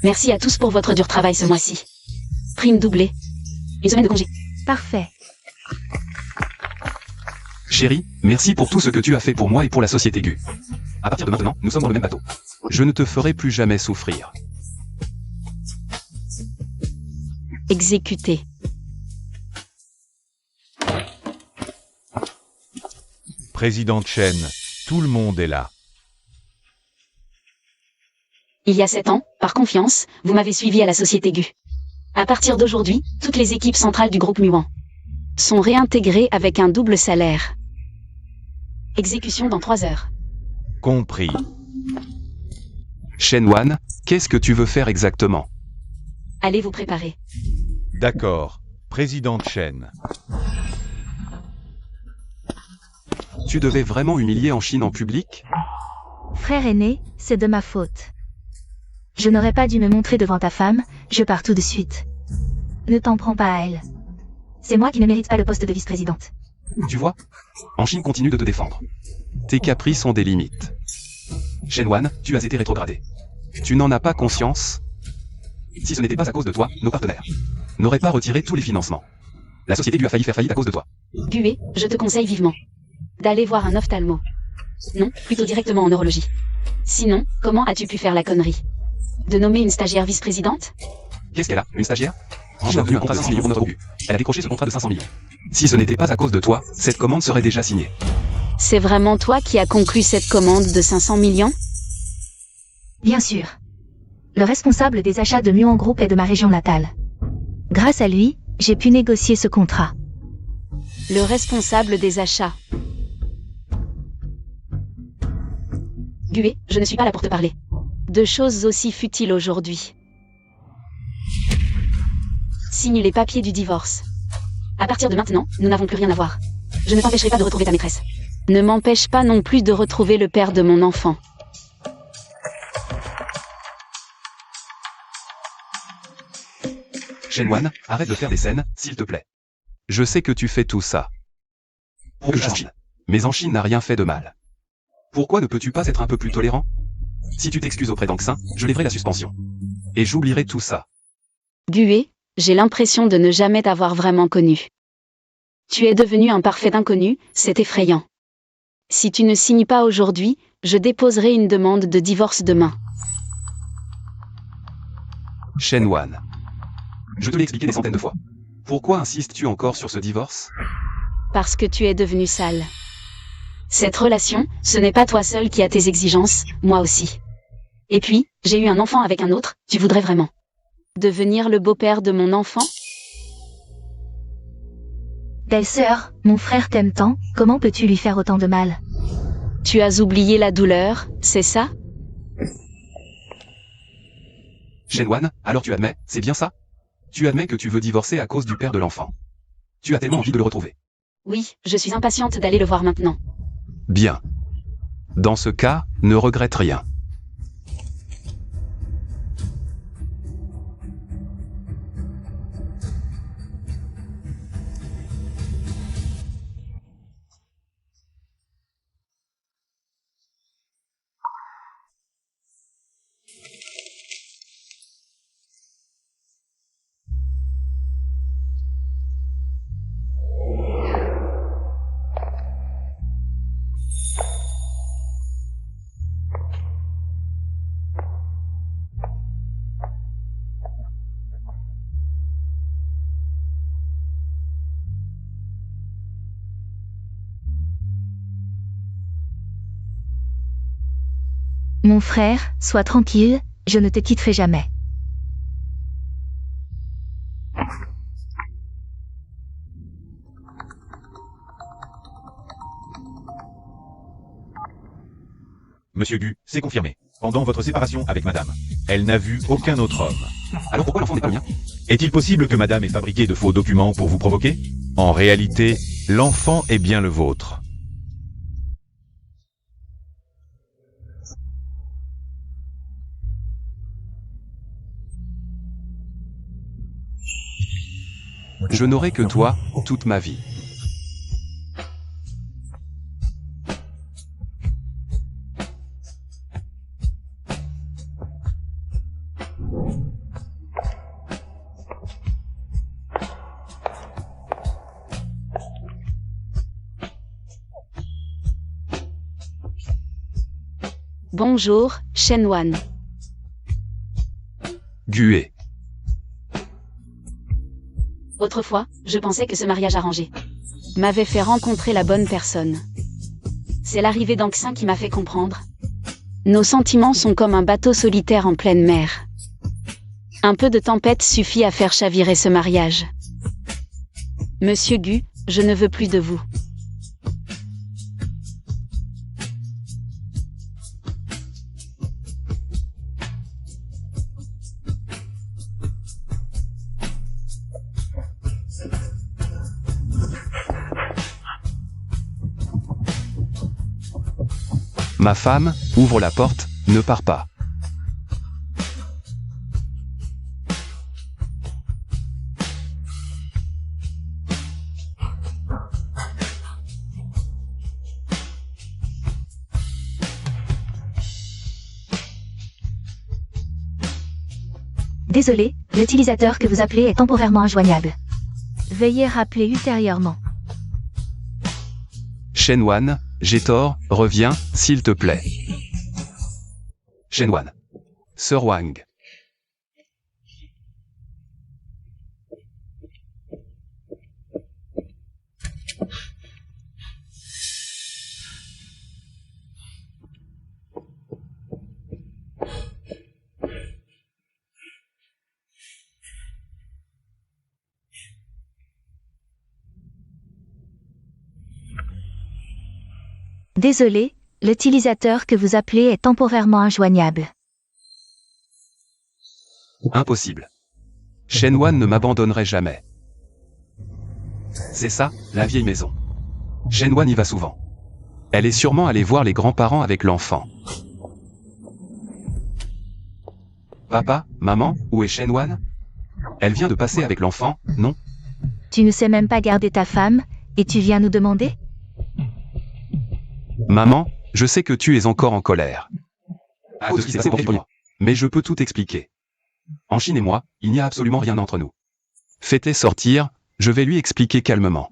Merci à tous pour votre dur travail ce mois-ci. Prime doublée. Une semaine de congé. Parfait. Chérie, merci pour tout ce que tu as fait pour moi et pour la société Gu. À partir de maintenant, nous sommes dans le même bateau. Je ne te ferai plus jamais souffrir. Exécuté. Présidente Chen, tout le monde est là. Il y a 7 ans, par confiance, vous m'avez suivi à la société Gu. À partir d'aujourd'hui, toutes les équipes centrales du groupe Muan sont réintégrées avec un double salaire. Exécution dans 3 heures. Compris. Shenwan, qu'est-ce que tu veux faire exactement? Allez vous préparer. D'accord. Présidente Chen. Tu devais vraiment humilier en Chine en public? Frère aîné, c'est de ma faute. Je n'aurais pas dû me montrer devant ta femme, je pars tout de suite. Ne t'en prends pas à elle. C'est moi qui ne mérite pas le poste de vice-présidente. Tu vois? En Chine continue de te défendre. Tes caprices ont des limites. Shenwan, tu as été rétrogradé. Tu n'en as pas conscience? Si ce n'était pas à cause de toi, nos partenaires n'auraient pas retiré tous les financements. La société Gu a failli faire faillite à cause de toi. Gué, je te conseille vivement d'aller voir un ophtalmo. Non, plutôt directement en neurologie. Sinon, comment as-tu pu faire la connerie de nommer une stagiaire vice-présidente? Qu'est-ce qu'elle a? Une stagiaire? Chine a obtenu un contrat de 500 millions pour notre Gu. Elle a décroché ce contrat de 500 millions. Si ce n'était pas à cause de toi, cette commande serait déjà signée. C'est vraiment toi qui as conclu cette commande de 500 millions? Bien sûr. Le responsable des achats de Muan Group est de ma région natale. Grâce à lui, j'ai pu négocier ce contrat. Le responsable des achats. Gué, je ne suis pas là pour te parler de choses aussi futiles aujourd'hui. Signe les papiers du divorce. À partir de maintenant, nous n'avons plus rien à voir. Je ne t'empêcherai pas de retrouver ta maîtresse. Ne m'empêche pas non plus de retrouver le père de mon enfant. Shenwan, arrête de faire des scènes, s'il te plaît. Je sais que tu fais tout ça pour que je change. Mais en Chine n'a rien fait de mal. Pourquoi ne peux-tu pas être un peu plus tolérant? Si tu t'excuses auprès d'Angxin, je lèverai la suspension. Et j'oublierai tout ça. Gué, j'ai l'impression de ne jamais t'avoir vraiment connu. Tu es devenu un parfait inconnu, c'est effrayant. Si tu ne signes pas aujourd'hui, je déposerai une demande de divorce demain. Shenwan. Je te l'ai expliqué des centaines de fois. Pourquoi insistes-tu encore sur ce divorce? Parce que tu es devenu sale. Cette relation, ce n'est pas toi seul qui as tes exigences, moi aussi. Et puis, j'ai eu un enfant avec un autre, tu voudrais vraiment devenir le beau-père de mon enfant? Belle-sœur, mon frère t'aime tant, comment peux-tu lui faire autant de mal? Tu as oublié la douleur, c'est ça? Shenwan, alors tu admets, c'est bien ça? Tu admets que tu veux divorcer à cause du père de l'enfant. Tu as tellement envie de le retrouver. Oui, je suis impatiente d'aller le voir maintenant. Bien. Dans ce cas, ne regrette rien. Mon frère, sois tranquille, je ne te quitterai jamais. Monsieur Gu, c'est confirmé. Pendant votre séparation avec madame, elle n'a vu aucun autre homme. Alors pourquoi l'enfant n'est pas le mien? Est-il possible que madame ait fabriqué de faux documents pour vous provoquer? En réalité, l'enfant est bien le vôtre. Je n'aurai que toi, toute ma vie. Bonjour, Shenwan. Gué. Autrefois, je pensais que ce mariage arrangé m'avait fait rencontrer la bonne personne. C'est l'arrivée d'Anxin qui m'a fait comprendre. Nos sentiments sont comme un bateau solitaire en pleine mer. Un peu de tempête suffit à faire chavirer ce mariage. Monsieur Gu, je ne veux plus de vous. Ma femme, ouvre la porte, ne pars pas. Désolé, l'utilisateur que vous appelez est temporairement injoignable. Veuillez rappeler ultérieurement. Shenwan, j'ai tort, reviens, s'il te plaît. Shenwan. Sir Wang. Désolé, l'utilisateur que vous appelez est temporairement injoignable. Impossible. Shenwan ne m'abandonnerait jamais. C'est ça, la vieille maison. Shenwan y va souvent. Elle est sûrement allée voir les grands-parents avec l'enfant. Papa, maman, où est Shenwan? Elle vient de passer avec l'enfant, non? Tu ne sais même pas garder ta femme, et tu viens nous demander? Maman, je sais que tu es encore en colère. À cause de ce qui s'est passé pour moi. Mais je peux tout expliquer. En Chine et moi, il n'y a absolument rien entre nous. Faites-les sortir, je vais lui expliquer calmement.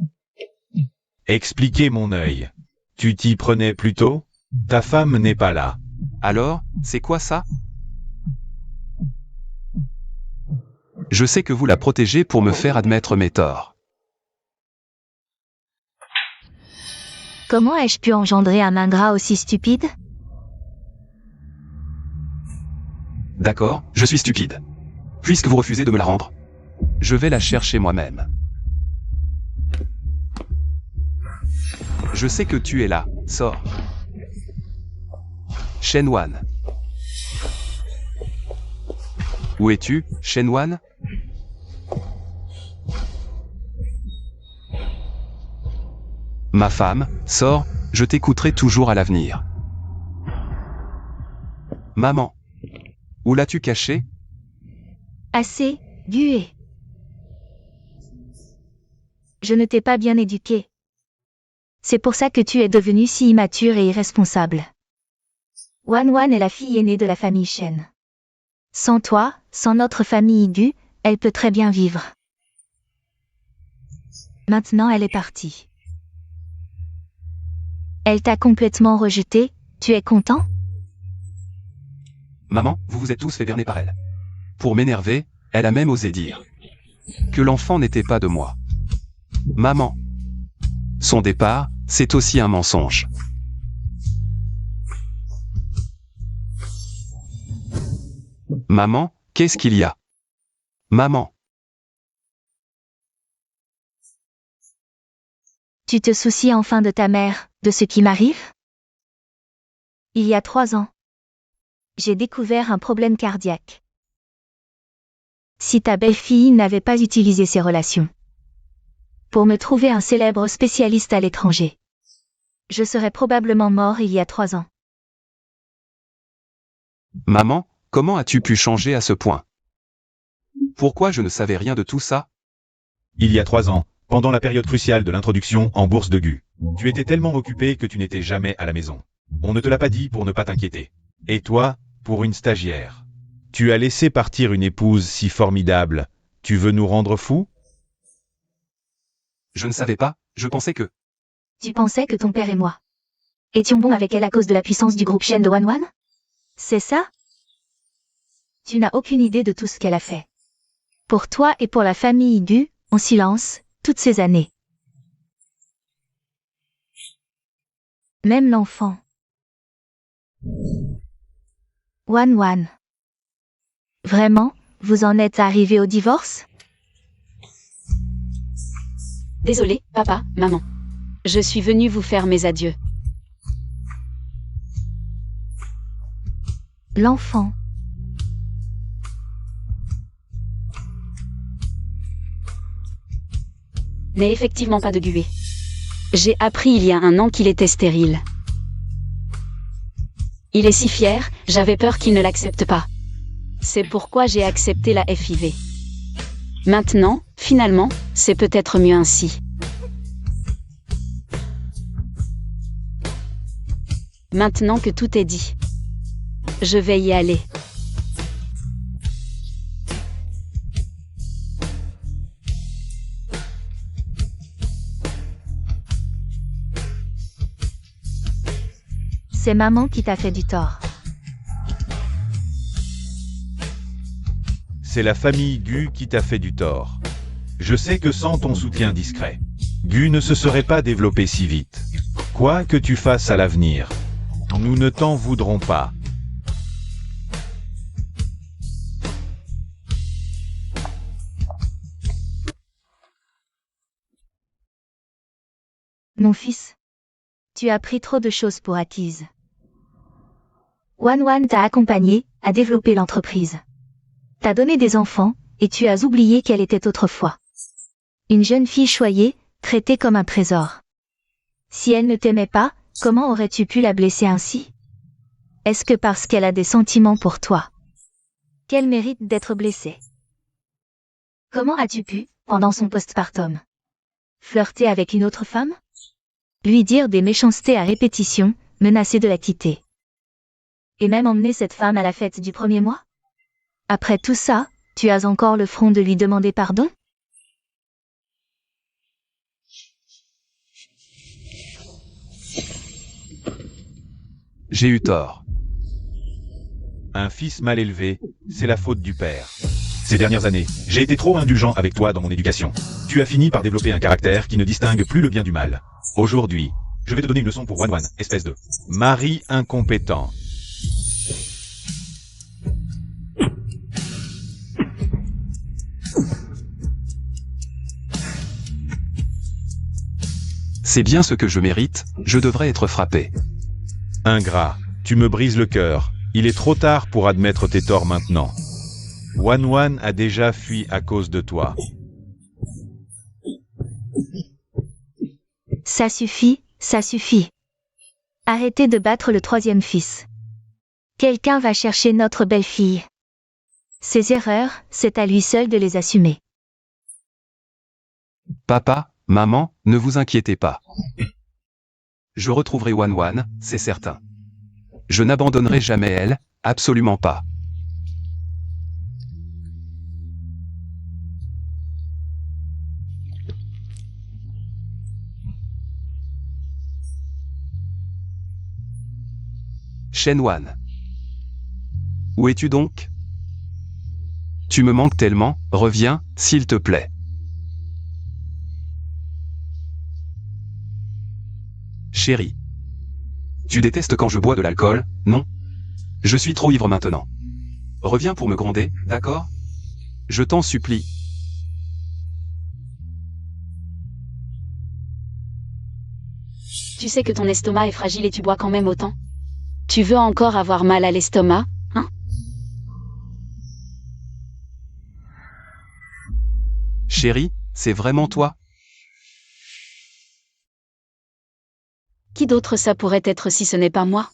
Expliquez mon œil. Tu t'y prenais plus tôt? Ta femme n'est pas là. Alors, c'est quoi ça? Je sais que vous la protégez pour me faire admettre mes torts. Comment ai-je pu engendrer un ingrat aussi stupide? D'accord, je suis stupide. Puisque vous refusez de me la rendre, je vais la chercher moi-même. Je sais que tu es là, sors. Shenwan. Où es-tu, Shenwan? Ma femme, sors, je t'écouterai toujours à l'avenir. Maman. Où l'as-tu caché? Assez, Gué. Je ne t'ai pas bien éduqué. C'est pour ça que tu es devenu si immature et irresponsable. Wan est la fille aînée de la famille Shen. Sans toi, sans notre famille Gu, elle peut très bien vivre. Maintenant elle est partie. Elle t'a complètement rejeté, tu es content? Maman, vous vous êtes tous fait berner par elle. Pour m'énerver, elle a même osé dire que l'enfant n'était pas de moi. Maman. Son départ, c'est aussi un mensonge. Maman, qu'est-ce qu'il y a? Maman, Tu te soucies enfin de ta mère, de ce qui m'arrive? Il y a 3 ans, j'ai découvert un problème cardiaque. Si ta belle-fille n'avait pas utilisé ses relations pour me trouver un célèbre spécialiste à l'étranger, je serais probablement mort il y a 3 ans. maman, comment as-tu pu changer à ce point? Pourquoi je ne savais rien de tout ça? Il y a 3 ans, pendant la période cruciale de l'introduction en bourse de Gu, tu étais tellement occupé que tu n'étais jamais à la maison. On ne te l'a pas dit pour ne pas t'inquiéter. Et toi, pour une stagiaire, tu as laissé partir une épouse si formidable. Tu veux nous rendre fous? Je ne savais pas, je pensais que... Tu pensais que ton père et moi étions bons avec elle à cause de la puissance du groupe Shen de Wanwan? C'est ça? Tu n'as aucune idée de tout ce qu'elle a fait. Pour toi et pour la famille Gu, en silence, toutes ces années. Même l'enfant. Wanwan. Vraiment, vous en êtes arrivé au divorce? Désolé, papa, maman. Je suis venue vous faire mes adieux. L'enfant. N'est effectivement pas de Gué. J'ai appris il y a 1 an qu'il était stérile. Il est si fier, j'avais peur qu'il ne l'accepte pas. C'est pourquoi j'ai accepté la FIV. Maintenant, finalement, c'est peut-être mieux ainsi. Maintenant que tout est dit, je vais y aller. C'est maman qui t'a fait du tort. C'est la famille Gu qui t'a fait du tort. Je sais que sans ton soutien discret, Gu ne se serait pas développé si vite. Quoi que tu fasses à l'avenir, nous ne t'en voudrons pas. Mon fils, tu as pris trop de choses pour acquises. Wanwan t'a accompagné à développer l'entreprise. T'as donné des enfants, et tu as oublié qu'elle était autrefois une jeune fille choyée, traitée comme un trésor. Si elle ne t'aimait pas, comment aurais-tu pu la blesser ainsi? Est-ce que parce qu'elle a des sentiments pour toi qu'elle mérite d'être blessée? Comment as-tu pu, pendant son postpartum, flirter avec une autre femme? Lui dire des méchancetés à répétition, menacer de la quitter. Et même emmener cette femme à la fête du 1er mois? Après tout ça, tu as encore le front de lui demander pardon? J'ai eu tort. Un fils mal élevé, c'est la faute du père. Ces dernières années, j'ai été trop indulgent avec toi dans mon éducation. Tu as fini par développer un caractère qui ne distingue plus le bien du mal. Aujourd'hui, je vais te donner une leçon pour Wanwan, espèce de mari incompétent. C'est bien ce que je mérite, je devrais être frappé. Ingrat, tu me brises le cœur. Il est trop tard pour admettre tes torts maintenant. Wanwan a déjà fui à cause de toi. Ça suffit, ça suffit. Arrêtez de battre le 3e fils. Quelqu'un va chercher notre belle-fille. Ses erreurs, c'est à lui seul de les assumer. Papa, maman, ne vous inquiétez pas. Je retrouverai Wanwan, c'est certain. Je n'abandonnerai jamais elle, absolument pas. Shenwan. Où es-tu donc? Tu me manques tellement, reviens, s'il te plaît. Chérie. Tu détestes quand je bois de l'alcool, non? Je suis trop ivre maintenant. Reviens pour me gronder, d'accord? Je t'en supplie. Tu sais que ton estomac est fragile et tu bois quand même autant? Tu veux encore avoir mal à l'estomac, hein? Chérie, c'est vraiment toi? Qui d'autre ça pourrait être si ce n'est pas moi?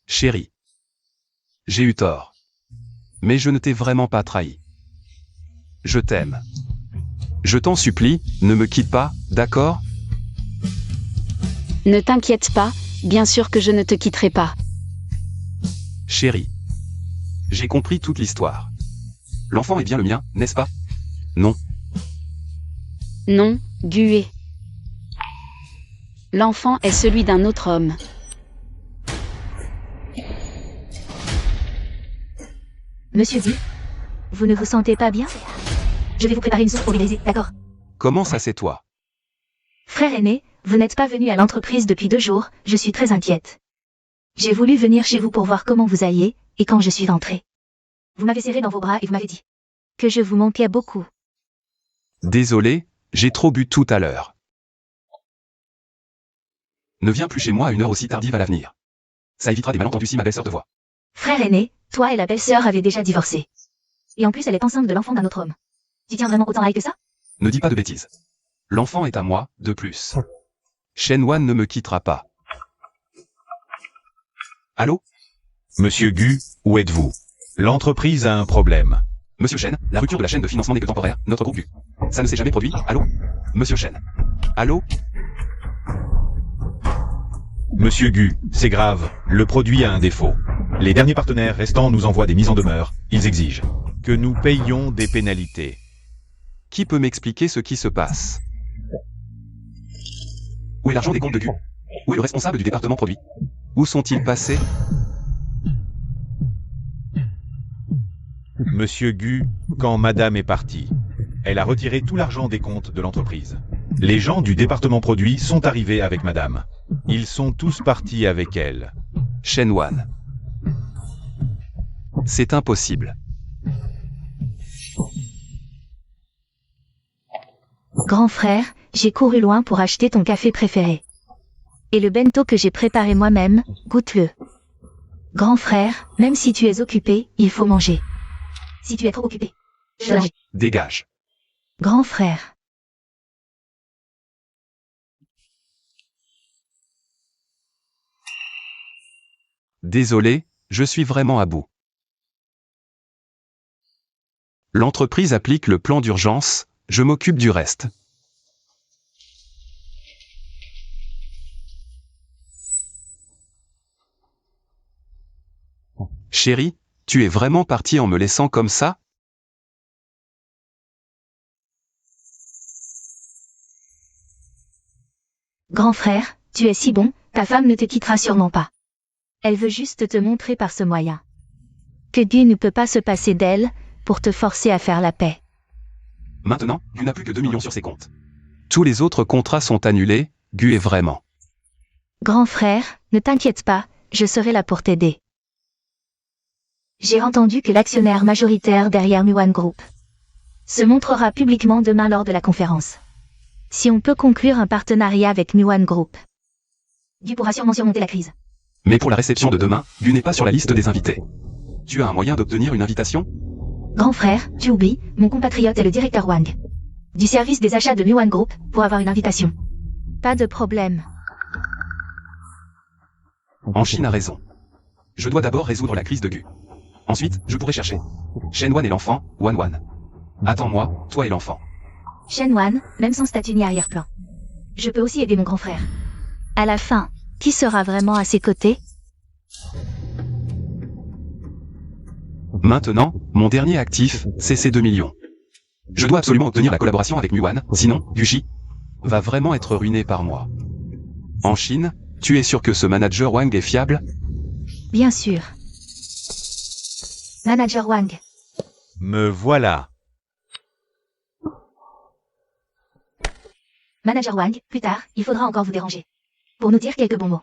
Chérie. J'ai eu tort. Mais je ne t'ai vraiment pas trahi. Je t'aime. Je t'en supplie, ne me quitte pas, d'accord? Ne t'inquiète pas, bien sûr que je ne te quitterai pas. Chérie. J'ai compris toute l'histoire. L'enfant est bien le mien, n'est-ce pas? Non. Non, Gué. L'enfant est celui d'un autre homme. Monsieur Gu, vous ne vous sentez pas bien? Je vais vous préparer une soupe pour l'Élysée, d'accord? Comment ça c'est toi? Frère aîné, vous n'êtes pas venu à l'entreprise depuis 2 jours, je suis très inquiète. J'ai voulu venir chez vous pour voir comment vous alliez, et quand je suis rentrée. Vous m'avez serré dans vos bras et vous m'avez dit que je vous manquais beaucoup. Désolé, j'ai trop bu tout à l'heure. Ne viens plus chez moi à une heure aussi tardive à l'avenir. Ça évitera des malentendus si ma belle-sœur te voit. Frère aîné, toi et la belle-sœur avez déjà divorcé. Et en plus elle est enceinte de l'enfant d'un autre homme. Tu tiens vraiment autant à elle que ça? Ne dis pas de bêtises. L'enfant est à moi, de plus. Shenwan ne me quittera pas. Allô? Monsieur Gu, où êtes-vous? L'entreprise a un problème. Monsieur Shen, la rupture de la chaîne de financement n'est que temporaire, notre groupe Gu. Ça ne s'est jamais produit, allô? Monsieur Shen. Allô? Monsieur Gu, c'est grave, le produit a un défaut. Les derniers partenaires restants nous envoient des mises en demeure, ils exigent que nous payions des pénalités. Qui peut m'expliquer ce qui se passe? Où est l'argent des comptes de Gu? Où est le responsable du département produit? Où sont-ils passés? Monsieur Gu, quand madame est partie, elle a retiré tout l'argent des comptes de l'entreprise. Les gens du département produit sont arrivés avec madame. Ils sont tous partis avec elle. Shenwan. C'est impossible. Grand frère, j'ai couru loin pour acheter ton café préféré. Et le bento que j'ai préparé moi-même, goûte-le. Grand frère, même si tu es occupé, il faut manger. Si tu es trop occupé, je mange. Dégage. Grand frère. Désolé, je suis vraiment à bout. L'entreprise applique le plan d'urgence, je m'occupe du reste. Chérie, tu es vraiment partie en me laissant comme ça? Grand frère, tu es si bon, ta femme ne te quittera sûrement pas. Elle veut juste te montrer par ce moyen que Dieu ne peut pas se passer d'elle, pour te forcer à faire la paix. Maintenant, Gu n'a plus que 2 millions sur ses comptes. Tous les autres contrats sont annulés, Gu est vraiment. Grand frère, ne t'inquiète pas, je serai là pour t'aider. J'ai entendu que l'actionnaire majoritaire derrière Nuwan Group se montrera publiquement demain lors de la conférence. Si on peut conclure un partenariat avec Nuwan Group, Gu pourra sûrement surmonter la crise. Mais pour la réception de demain, Gu n'est pas sur la liste des invités. Tu as un moyen d'obtenir une invitation? Grand frère, tu oublies, mon compatriote est le directeur Wang du service des achats de Nuwan Group, pour avoir une invitation. Pas de problème. En Chine a raison. Je dois d'abord résoudre la crise de Gu. Ensuite, je pourrai chercher Shenwan et l'enfant, Wan Wan. Attends-moi, toi et l'enfant. Shenwan, même sans statut ni arrière-plan. Je peux aussi aider mon grand frère. À la fin, qui sera vraiment à ses côtés? Maintenant, mon dernier actif, c'est ces 2 millions. Je dois absolument obtenir la collaboration avec Nuwan, sinon, Gushi va vraiment être ruiné par moi. En Chine, tu es sûr que ce manager Wang est fiable? Bien sûr. Manager Wang. Me voilà. Manager Wang, plus tard, il faudra encore vous déranger. Pour nous dire quelques bons mots.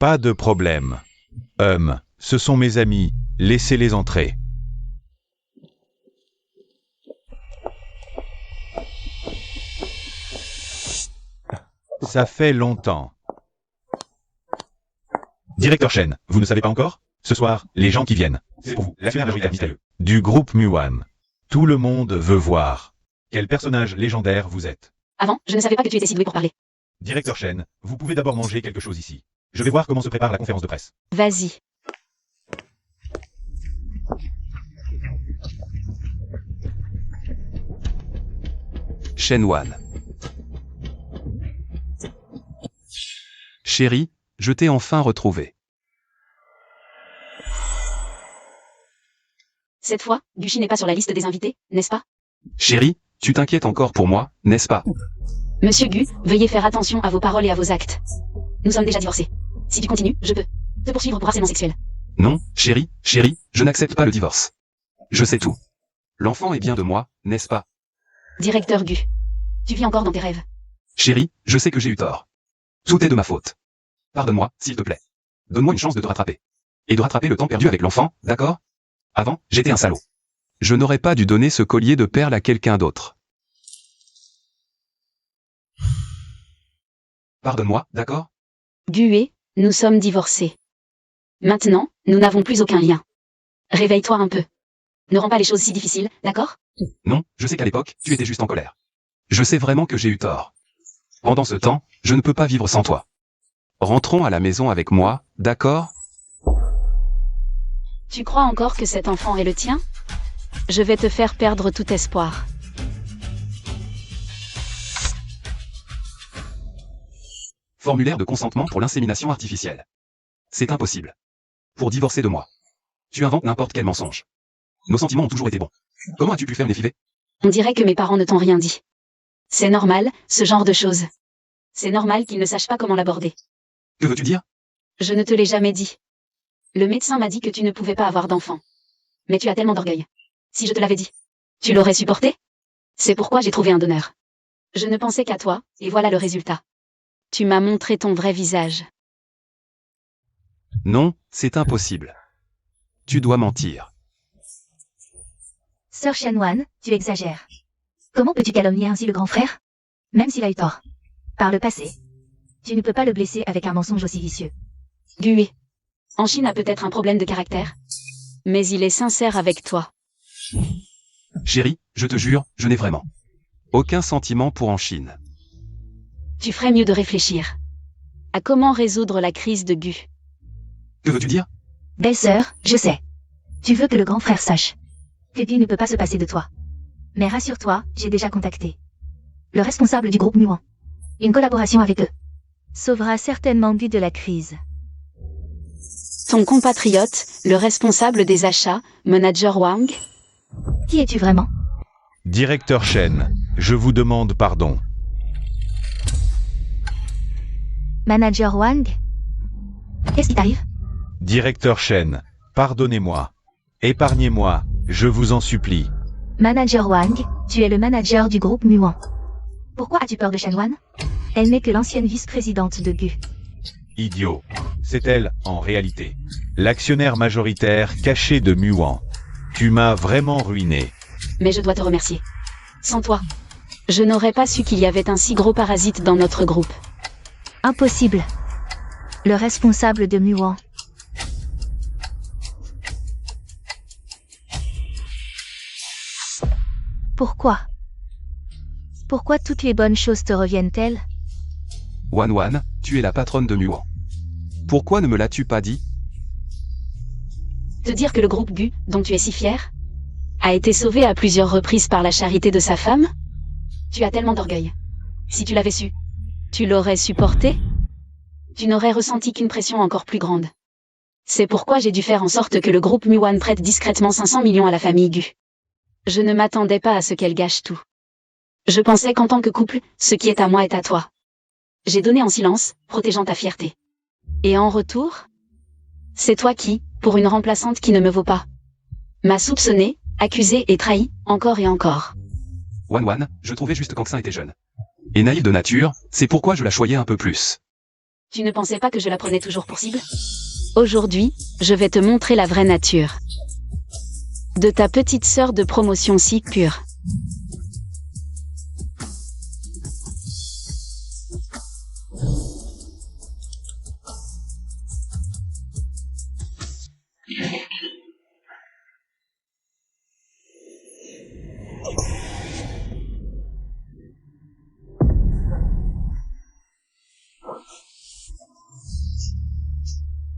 Pas de problème. Ce sont mes amis, laissez-les entrer. Ça fait longtemps. Directeur Shen, vous ne savez pas encore? Ce soir, les gens qui viennent, c'est pour vous, l'actionnaire majoritaire mystérieux du groupe Muan. Tout le monde veut voir. Quel personnage légendaire vous êtes. Avant, je ne savais pas que tu étais si doué pour parler. Directeur Shen, vous pouvez d'abord manger quelque chose ici. Je vais voir comment se prépare la conférence de presse. Vas-y. Shenwan. Chérie, je t'ai enfin retrouvé. Cette fois, Gucci n'est pas sur la liste des invités, n'est-ce pas? Chérie, tu t'inquiètes encore pour moi, n'est-ce pas? Monsieur Gu, veuillez faire attention à vos paroles et à vos actes. Nous sommes déjà divorcés. Si tu continues, je peux te poursuivre pour harcèlement sexuel. Non, chérie, je n'accepte pas le divorce. Je sais tout. L'enfant est bien de moi, n'est-ce pas? Directeur Gu, tu vis encore dans tes rêves. Chérie, je sais que j'ai eu tort. Tout est de ma faute. Pardonne-moi, s'il te plaît. Donne-moi une chance de te rattraper. Et de rattraper le temps perdu avec l'enfant, d'accord? Avant, j'étais un salaud. Je n'aurais pas dû donner ce collier de perles à quelqu'un d'autre. Pardonne-moi, d'accord? Gu, nous sommes divorcés. Maintenant, nous n'avons plus aucun lien. Réveille-toi un peu. Ne rends pas les choses si difficiles, d'accord? Non, je sais qu'à l'époque, tu étais juste en colère. Je sais vraiment que j'ai eu tort. Pendant ce temps, je ne peux pas vivre sans toi. Rentrons à la maison avec moi, d'accord? Tu crois encore que cet enfant est le tien? Je vais te faire perdre tout espoir. Formulaire de consentement pour l'insémination artificielle. C'est impossible. Pour divorcer de moi. Tu inventes n'importe quel mensonge. Nos sentiments ont toujours été bons. Comment as-tu pu faire une FIV? On dirait que mes parents ne t'ont rien dit. C'est normal, ce genre de choses. C'est normal qu'ils ne sachent pas comment l'aborder. Que veux-tu dire? Je ne te l'ai jamais dit. Le médecin m'a dit que tu ne pouvais pas avoir d'enfant. Mais tu as tellement d'orgueil. Si je te l'avais dit, tu l'aurais supporté? C'est pourquoi j'ai trouvé un donneur. Je ne pensais qu'à toi, et voilà le résultat. Tu m'as montré ton vrai visage. Non, c'est impossible. Tu dois mentir. Sœur Shenwan, tu exagères. Comment peux-tu calomnier ainsi le grand frère? Même s'il a eu tort. Par le passé. Tu ne peux pas le blesser avec un mensonge aussi vicieux. Gu, en Chine a peut-être un problème de caractère. Mais il est sincère avec toi. Chérie, je te jure, je n'ai vraiment aucun sentiment pour en Chine. Tu ferais mieux de réfléchir à comment résoudre la crise de Gu. Que veux-tu dire? Belle-sœur, je sais. Tu veux que le grand frère sache que Gu ne peut pas se passer de toi. Mais rassure-toi, j'ai déjà contacté le responsable du groupe Muan. Une collaboration avec eux sauvera certainement Gu de la crise. Ton compatriote, le responsable des achats, manager Wang? Qui es-tu vraiment? Directeur Shen, je vous demande pardon. Manager Wang? Qu'est-ce qui t'arrive? Directeur Shen, pardonnez-moi. Épargnez-moi, je vous en supplie. Manager Wang, tu es le manager du groupe Muan. Pourquoi as-tu peur de Shenwan? Elle n'est que l'ancienne vice-présidente de Gu. Idiot. C'est elle, en réalité. L'actionnaire majoritaire caché de Muan. Tu m'as vraiment ruiné. Mais je dois te remercier. Sans toi, je n'aurais pas su qu'il y avait un si gros parasite dans notre groupe. Impossible. Le responsable de Muan. Pourquoi? Pourquoi toutes les bonnes choses te reviennent-elles? Wan, tu es la patronne de Muan. Pourquoi ne me l'as-tu pas dit? Te dire que le groupe Gu, dont tu es si fier, a été sauvé à plusieurs reprises par la charité de sa femme? Tu as tellement d'orgueil. Si tu l'avais su, tu l'aurais supporté? Tu n'aurais ressenti qu'une pression encore plus grande. C'est pourquoi j'ai dû faire en sorte que le groupe Muan prête discrètement 500 millions à la famille Gu. Je ne m'attendais pas à ce qu'elle gâche tout. Je pensais qu'en tant que couple, ce qui est à moi est à toi. J'ai donné en silence, protégeant ta fierté. Et en retour, c'est toi qui, pour une remplaçante qui ne me vaut pas, m'a soupçonné, accusé et trahi, encore et encore. Wan, je trouvais juste qu'Anxin était jeune. Et naïf de nature, c'est pourquoi je la choyais un peu plus. Tu ne pensais pas que je la prenais toujours pour cible? Aujourd'hui, je vais te montrer la vraie nature de ta petite sœur de promotion si pure.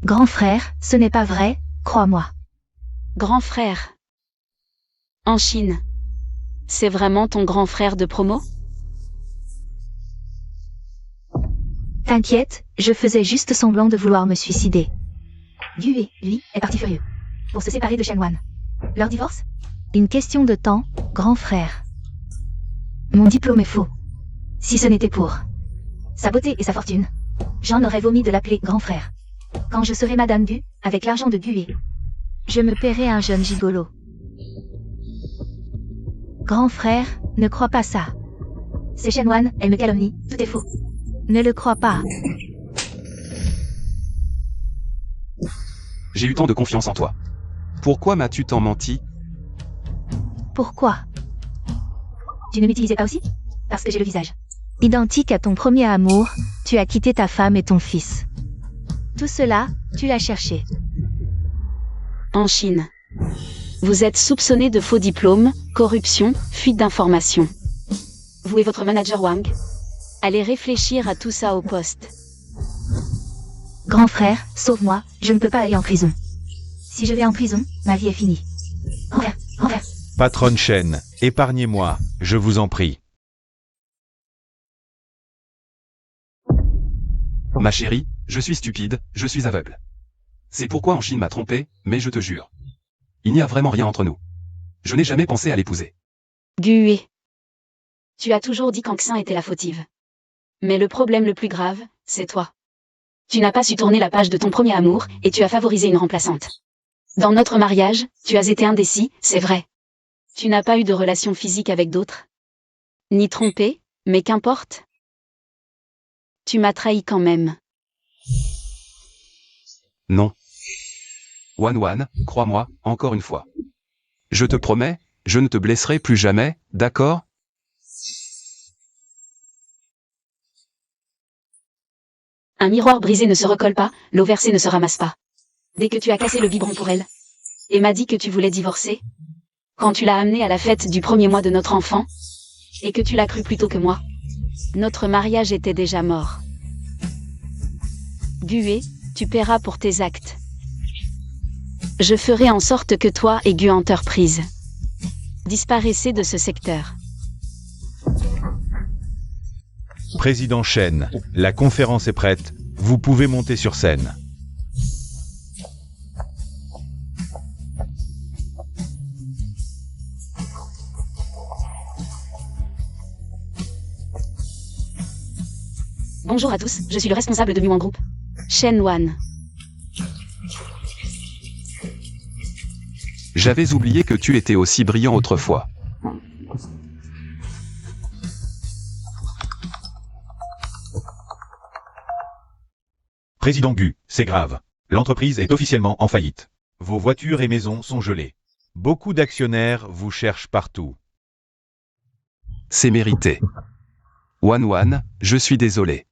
Grand frère, ce n'est pas vrai, crois-moi. Grand frère. En Chine. C'est vraiment ton grand frère de promo? T'inquiète, je faisais juste semblant de vouloir me suicider. Gue, lui, est parti furieux. Pour se séparer de Shen Wan. Leur divorce? Une question de temps, grand frère. Mon diplôme est faux. Si ce n'était pour sa beauté et sa fortune, j'en aurais vomi de l'appeler grand frère. Quand je serai Madame Gu, avec l'argent de Gue, je me paierai un jeune gigolo. Grand frère, ne crois pas ça. C'est Shen Wan, elle me calomnie, tout est faux. Ne le crois pas. J'ai eu tant de confiance en toi. Pourquoi m'as-tu tant menti? Pourquoi? Tu ne m'utilisais pas aussi? Parce que j'ai le visage identique à ton premier amour, tu as quitté ta femme et ton fils. Tout cela, tu l'as cherché. En Chine. Vous êtes soupçonné de faux diplômes, corruption, fuite d'informations. Vous et votre manager Wang. Allez réfléchir à tout ça au poste. Grand frère, sauve-moi, je ne peux pas aller en prison. Si je vais en prison, ma vie est finie. Envers, envers. Patronne Shen, épargnez-moi, je vous en prie. Ma chérie, je suis stupide, je suis aveugle. C'est pourquoi en Chine m'a trompé, mais je te jure. Il n'y a vraiment rien entre nous. Je n'ai jamais pensé à l'épouser. Gue. Tu as toujours dit qu'Anxin était la fautive. Mais le problème le plus grave, c'est toi. Tu n'as pas su tourner la page de ton premier amour, et tu as favorisé une remplaçante. Dans notre mariage, tu as été indécis, c'est vrai. Tu n'as pas eu de relation physique avec d'autres. Ni trompé, mais qu'importe. Tu m'as trahi quand même. Non. Wan, crois-moi, encore une fois. Je te promets, je ne te blesserai plus jamais, d'accord? Un miroir brisé ne se recolle pas, l'eau versée ne se ramasse pas. Dès que tu as cassé le biberon pour elle, et m'as dit que tu voulais divorcer, quand tu l'as amenée à la fête du premier mois de notre enfant, et que tu l'as cru plus tôt que moi, notre mariage était déjà mort. Gue, tu paieras pour tes actes. Je ferai en sorte que toi et Gue Enterprise disparaissez de ce secteur. Président Shen, la conférence est prête, vous pouvez monter sur scène. Bonjour à tous, je suis le responsable de Muan Group. Shen Wan. J'avais oublié que tu étais aussi brillant autrefois. Président Gu, c'est grave. L'entreprise est officiellement en faillite. Vos voitures et maisons sont gelées. Beaucoup d'actionnaires vous cherchent partout. C'est mérité. Wan, je suis désolé.